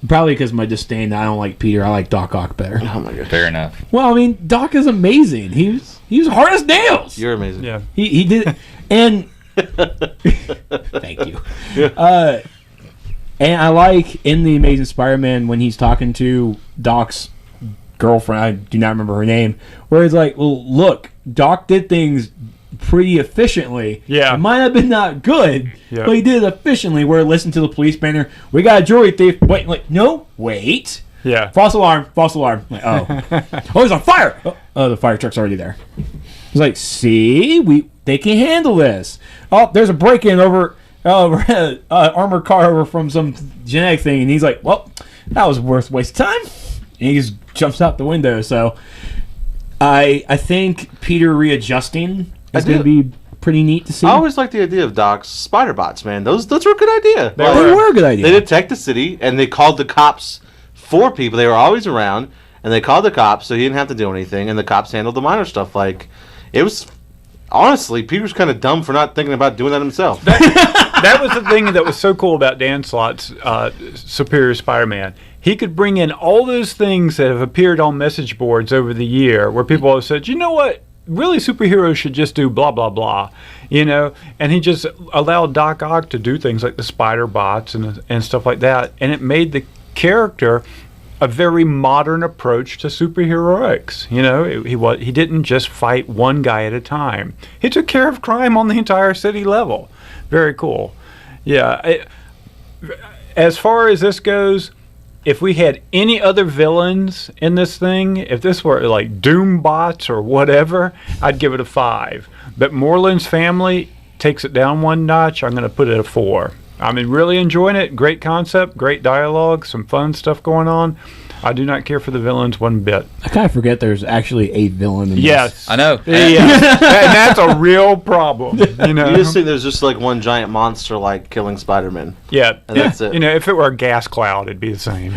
Probably because of my disdain that I don't like Peter. I like Doc Ock better. Oh my god. Fair enough. Well, I mean, Doc is amazing. He was hard as nails. You're amazing. Yeah. He did, and thank you. And I like in the Amazing Spider-Man when he's talking to Doc's girlfriend. I do not remember her name. Where he's like, "Well, look, Doc did things pretty efficiently. Yeah. It might have been not good, Yeah. but he did it efficiently. Where listen to the police banner. We got a jewelry thief. Wait. Yeah. False alarm. Like, oh, he's on fire. Oh, the fire truck's already there. He's like, see, they can handle this. Oh, there's a break-in over armored car over from some genetic thing, and he's like, well, that was worth waste of time. And he just jumps out the window. So I think Peter readjusting is going to be pretty neat to see. I always like the idea of Doc's spider bots, man. Those were a good idea. They were a good idea. They detect the city, and they called the cops for people. They were always around, and they called the cops, so he didn't have to do anything, and the cops handled the minor stuff. Like, it was... Honestly, Peter's kind of dumb for not thinking about doing that himself. That was the thing that was so cool about Dan Slott's Superior Spider-Man. He could bring in all those things that have appeared on message boards over the year where people have said, you know what, really superheroes should just do blah, blah, blah, and he just allowed Doc Ock to do things like the spider bots and stuff like that, and it made the character a very modern approach to superheroics. He didn't just fight one guy at a time. He took care of crime on the entire city level. Very cool. Yeah. As far as this goes, if we had any other villains in this thing, if this were like Doom bots or whatever, I'd give it a 5. But Moreland's family takes it down one notch. I'm going to put it a 4. I mean, really enjoying it. Great concept, great dialogue, some fun stuff going on. I do not care for the villains one bit. I kind of forget there's actually a villain in Yes. I know. Yeah. And that's a real problem. You just think there's just like one giant monster like killing Spider-Man. Yeah. And that's it. If it were a gas cloud, it'd be the same.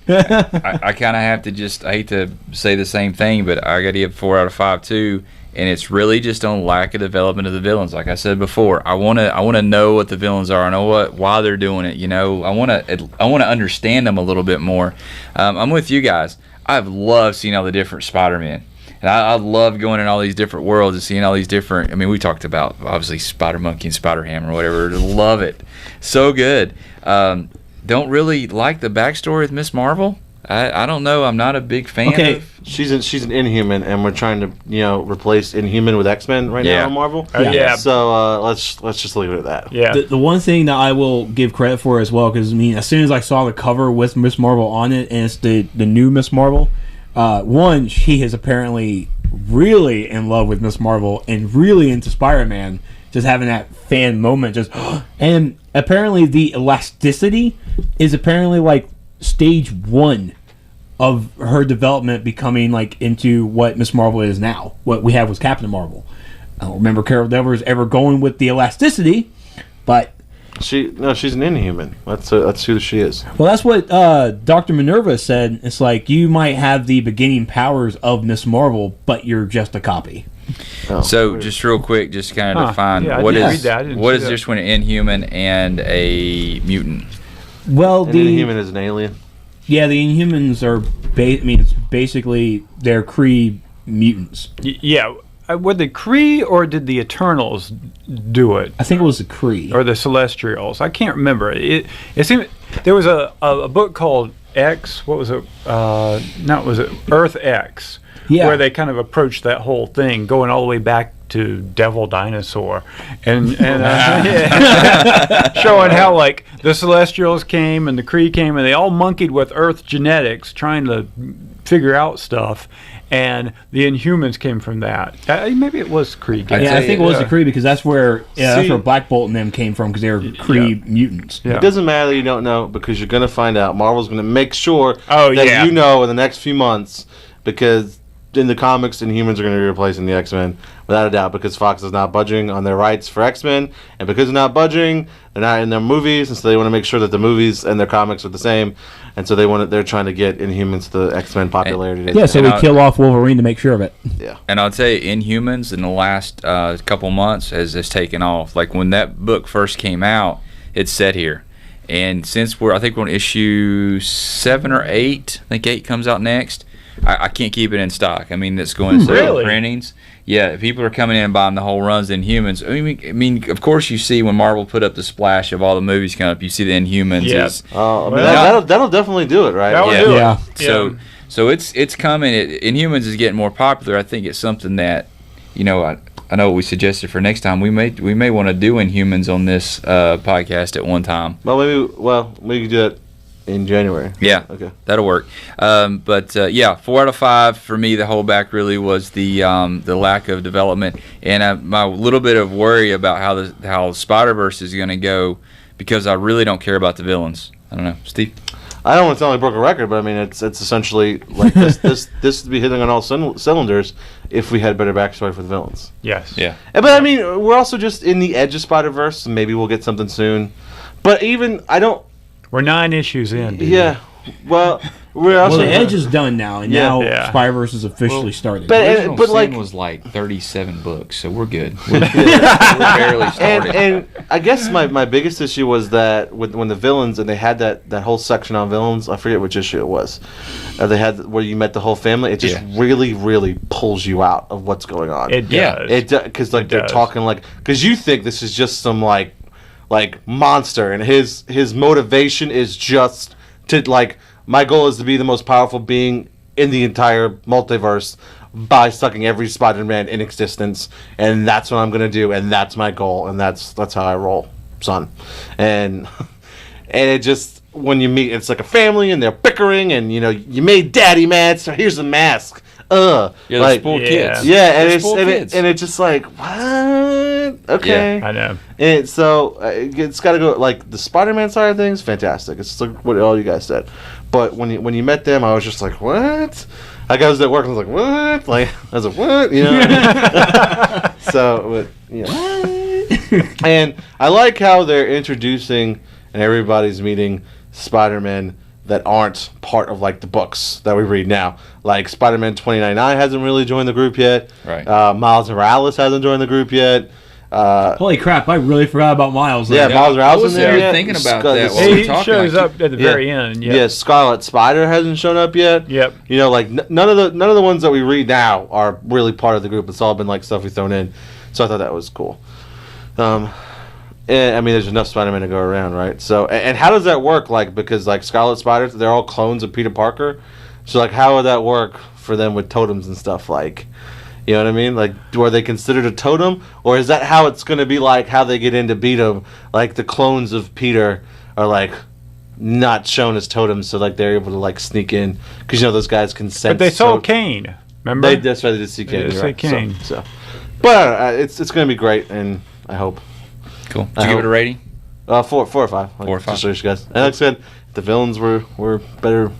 I kind of have to I hate to say the same thing, but I got to give 4 out of 5 too. And it's really just on lack of development of the villains. Like I said before, I want to know what the villains are. I know why they're doing it. I want to understand them a little bit more. I'm with you guys. I've loved seeing all the different Spider-Men. And I love going in all these different worlds and seeing all these different... I mean, we talked about, obviously, Spider-Monkey and Spider-Ham or whatever. Love it. So good. Don't really like the backstory with Miss Marvel. I don't know. I'm not a big fan of... She's an Inhuman, and we're trying to replace Inhuman with X-Men right now on Marvel. Yeah. So let's just leave it at that. Yeah. The one thing that I will give credit for as well, because as soon as I saw the cover with Miss Marvel on it, and it's the new Miss Marvel, one, she is apparently really in love with Miss Marvel and really into Spider-Man, just having that fan moment, just and apparently the elasticity is apparently like stage 1 of her development becoming like into what Miss Marvel is now. What we have was Captain Marvel. I don't remember Carol Danvers ever going with the elasticity, but she's an Inhuman. That's who she is. well, that's what Dr. Minerva said. It's like you might have the beginning powers of Miss Marvel, but you're just a copy. Oh, So weird. just real quick, just kind of define Yeah, I what didn't is read that. I didn't what see is that. just between an Inhuman and a mutant. Well, An the Inhuman is an alien. yeah, the Inhumans are. I mean, it's basically they're Kree mutants. Yeah. Were the Kree or did the Eternals do it? I think it was the Kree. Or the Celestials? I can't remember. It seemed there was a book called X. What was it? Was it Earth X? Yeah. Where they kind of approached that whole thing, going all the way back to Devil Dinosaur, and showing how like the Celestials came and the Kree came, and they all monkeyed with Earth genetics, trying to figure out stuff. And the Inhumans came from that. Maybe it was Kree. Yeah, I think it was the Yeah. Kree because that's where that's See- where Black Bolt and them came from because they were Kree mutants. Yeah. It doesn't matter that you don't know because you're going to find out. Marvel's going to make sure Oh, that yeah. you know in the next few months because in the comics, Inhumans are going to be replacing the X-Men without a doubt because Fox is not budging on their rights for X-Men, and because they're not budging, they're not in their movies, and so they want to make sure that the movies and their comics are the same, and so they're trying to get Inhumans the X-Men popularity. Yeah, so And we I- kill off Wolverine to make sure of it. yeah. And I'll tell you, Inhumans in the last couple months has taken off. Like when that book first came out, it's set here. And since I think we're on issue 7 or 8, I think 8 comes out next. I can't keep it in stock. I mean, it's going to several Really? printings. Yeah, people are coming in and buying the whole runs of Inhumans. I mean, of course, you see when Marvel put up the splash of all the movies coming up, you see the Inhumans. Yeah. is- I mean, Well, that'll definitely do it, right? That would Yeah. do it. Yeah. So it's coming. Inhumans is getting more popular. I think it's something that, I know what we suggested for next time. We may want to do Inhumans on this podcast at one time. Well, we could do that in January. Yeah, Okay. that'll work. But 4 out of 5 for me. The holdback really was the lack of development and my little bit of worry about how Spider-Verse is going to go because I really don't care about the villains. I don't know, Steve. I don't want to sound like a broken record, but I mean it's essentially like this would be hitting on all cylinders if we had better backstory for the villains. Yes. Yeah. But I mean, we're also just in the edge of Spider-Verse. Maybe we'll get something soon. But even I don't. We're 9 issues in. dude. Yeah. Well, we're also. Well, the Edge is done now, and Yeah. now Yeah. Spider-Verse is officially started. but- Original but, Sin like- was like 37 books, so we're good. We're barely started. And I guess my biggest issue was that when the villains and they had that whole section on villains, I forget which issue it was. They had where you met the whole family. It just really pulls you out of what's going on. It does. Yeah. It because like It they're does. talking like because you think this is just some like monster and his motivation is just to like my goal is to be the most powerful being in the entire multiverse by sucking every Spider-Man in existence, and that's what I'm gonna do, and that's my goal, and that's how I roll, son. And it just when you meet, it's like a family, and they're bickering, and you made Daddy mad, so here's a mask. Yeah, they're like spoiled yeah. kids. yeah, and They're it's spoiled kids. and it's just like what? Okay. I know. And so it's got to go like the Spider-Man side of things, fantastic. It's like what all you guys said. But when you met them, I was just like, what? Like I was at work, and I was like, what? Like I was like, what? So, and I like how they're introducing and everybody's meeting Spider-Man that aren't part of like the books that we read now. Like Spider-Man 2099 hasn't really joined the group yet. Right. Miles Morales hasn't joined the group yet. Holy crap! I really forgot about Miles. Yeah, Like, Miles I Morales was in there there yet? thinking about Scar- that while He we were talking, shows like, up at the very end. Yeah, Scarlet Spider hasn't shown up yet. Yep. Like none of the ones that we read now are really part of the group. It's all been like stuff we thrown in. So I thought that was cool. And, I mean, there's enough Spider-Man to go around, right? So, and how does that work? Like, because like Scarlet Spider, they're all clones of Peter Parker. So, like, how would that work for them with totems and stuff? Like, you know what I mean? Like, are they considered a totem, or is that how it's going to be? Like, how they get into beat 'em? Like, the clones of Peter are like not shown as totems, so like they're able to like sneak in because those guys can sense. But they saw so- Kane. Remember? That's why they did see Kane. They you're see right. Kane. So, but it's going to be great, and I hope. Cool. Did you give it a rating? 4 or 5. Like, 4 or 5. Just so you guys. And like I said, the villains were better.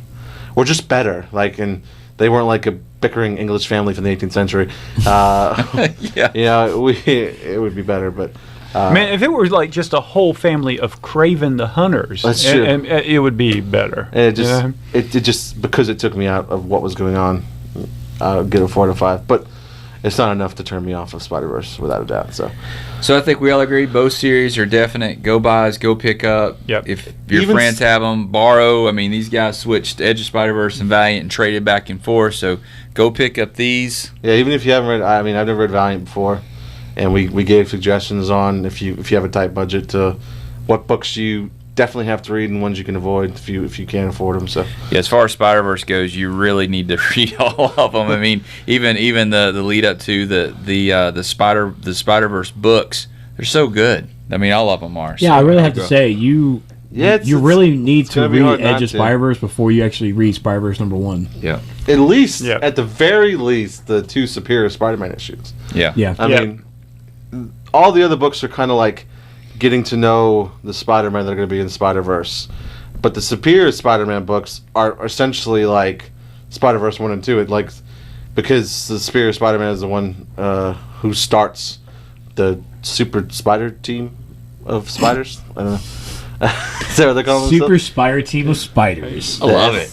Were just better. Like, and they weren't like a bickering English family from the 18th century. Yeah. You know, it would be better, but. Man, if it were like just a whole family of Craven the Hunters, That's true. and it would be better. And it just, you know? it just because it took me out of what was going on, I'll get a 4 to 5. But it's not enough to turn me off of Spider-Verse without a doubt. So I think we all agree both series are definite go buys, go pick up. Yep. If your Even friends have them, borrow. I mean, these guys switched Edge of Spider-Verse and Valiant and traded back and forth. So go pick up these. yeah, even if you haven't read, I mean, I've never read Valiant before, and we gave suggestions on if you have a tight budget to what books you definitely have to read and ones you can avoid if you can't afford them. So Yeah, as far as Spider-Verse goes, you really need to read all of them. I mean, even the lead up to the Spider-Verse books, they're so good. I mean, all of them are. Yeah, So, I really have to say you really need to gonna be hard read not Edge of to. Spider-Verse before you actually read Spider-Verse #1. Yeah, at least, Yeah. at the very least, the 2 Superior Spider-Man issues. yeah, Yeah. I Yeah. mean, all the other books are kind of like getting to know the Spider-Man that are going to be in Spider-Verse. But the Superior Spider-Man books are essentially like Spider-Verse 1 and 2. It like because the Superior Spider-Man is the one who starts the Super Spider team of spiders. I don't know. Is that what they call them? Super Spider Team of Spiders. I love it.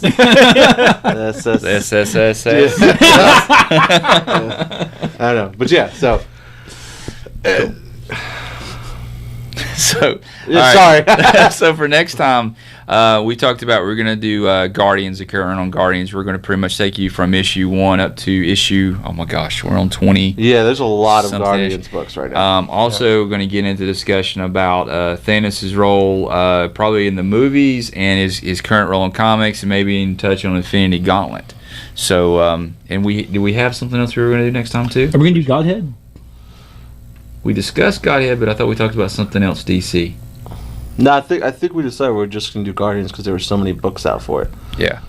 SSS. I don't know, but yeah. So So, yeah, all right. sorry. So for next time, we talked about we're going to do Guardians, occurring on Guardians. We're going to pretty much take you from issue 1 up to issue, oh my gosh, we're on 20. Yeah, there's a lot of Something Guardians books right now. Also going to get into discussion about Thanos' role probably in the movies and his current role in comics, and maybe even touch on Infinity Gauntlet. So, and do we have something else we were going to do next time too? Are we going to do Godhead? We discussed Godhead, but I thought we talked about something else, DC. No, I think we decided we're just gonna do Guardians because there were so many books out for it. Yeah.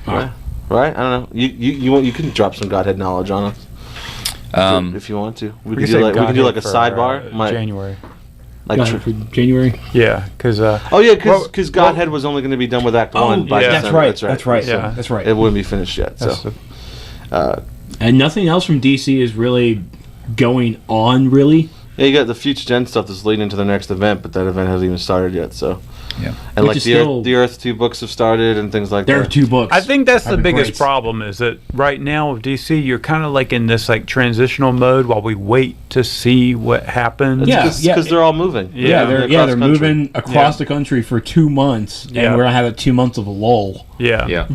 Right? I don't know. You can drop some Godhead knowledge on us if you want to. We can do like a sidebar. January. Like Godhead for January? Yeah, because because Godhead was only going to be done with Act 1 by yeah. December. That's right. Yeah. That's right. It wouldn't be finished yet. that's And nothing else from DC is really going on, really. Yeah, you got the Future Gen stuff that's leading into the next event, but that event hasn't even started yet. So Yeah. and Which like is still- the Earth 2 books have started and things like There are that. 2 books. I think that's the I've been biggest great. problem is that right now with DC, you're kind of like in this like transitional mode while we wait to see what happens. Yeah. because they're all moving. Yeah, they're across country. moving across Yeah. the country for 2 months, and Yeah. we're gonna have a 2 months of a lull. Yeah. Yeah.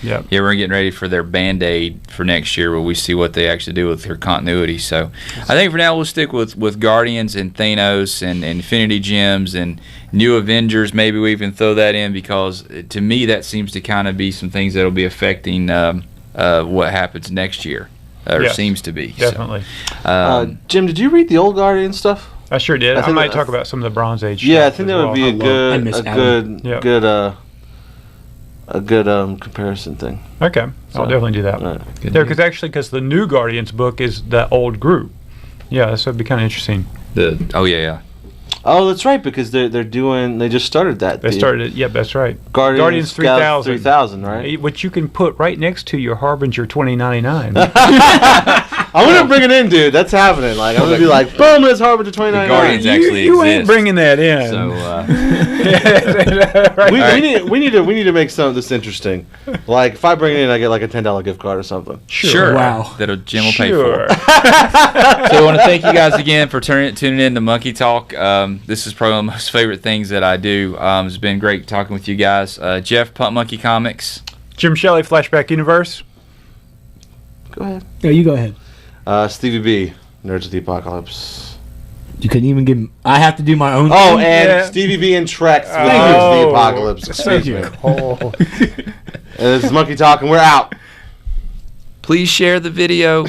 Yeah. Yeah, we're getting ready for their Band-Aid for next year where we see what they actually do with their continuity. So I think for now we'll stick with Guardians and Thanos and Infinity Gems and New Avengers. Maybe we even throw that in because to me that seems to kind of be some things that will be affecting what happens next year. Or Yes, seems to be. So, Definitely. Jim, did you read the old Guardian stuff? I sure did. I I think might that- talk about some of the Bronze Age Yeah, I stuff think as that would well. be I miss Adam. Yep. a good comparison thing. Okay. So- I'll definitely do that. All right. good There, deal. because the new Guardians book is the old group. Yeah, so it'd be kind of interesting. yeah. Oh, that's right, because they just started that. They started it. Yep, that's right. Guardians Scout 3000, right? Which you can put right next to your Harbinger 2099. I'm gonna bring it in, dude. That's happening. Like I'm gonna be like, boom, it's Harbinger 2099. Guardians actually you ain't exist. bringing that in. So Right. We need to make some of this interesting. Like if I bring it in, I get like a $10 gift card or something. sure. Wow. That Jim will pay Sure. for. So I want to thank you guys again for tuning in to Monkey Talk. This is probably one of my most favorite things that I do. It's been great talking with you guys. Jeff, Pump Monkey Comics. Jim Shelley, Flashback Universe. Go ahead. Yeah, you go ahead. Stevie B, Nerds of the Apocalypse. You couldn't even give. I have to do my own. Oh, thing? and Yeah. Stevie B and Trex with Thank Nerds of you. the Apocalypse. Excuse me. Oh. And this is Monkey Talk, and we're out. Please share the video.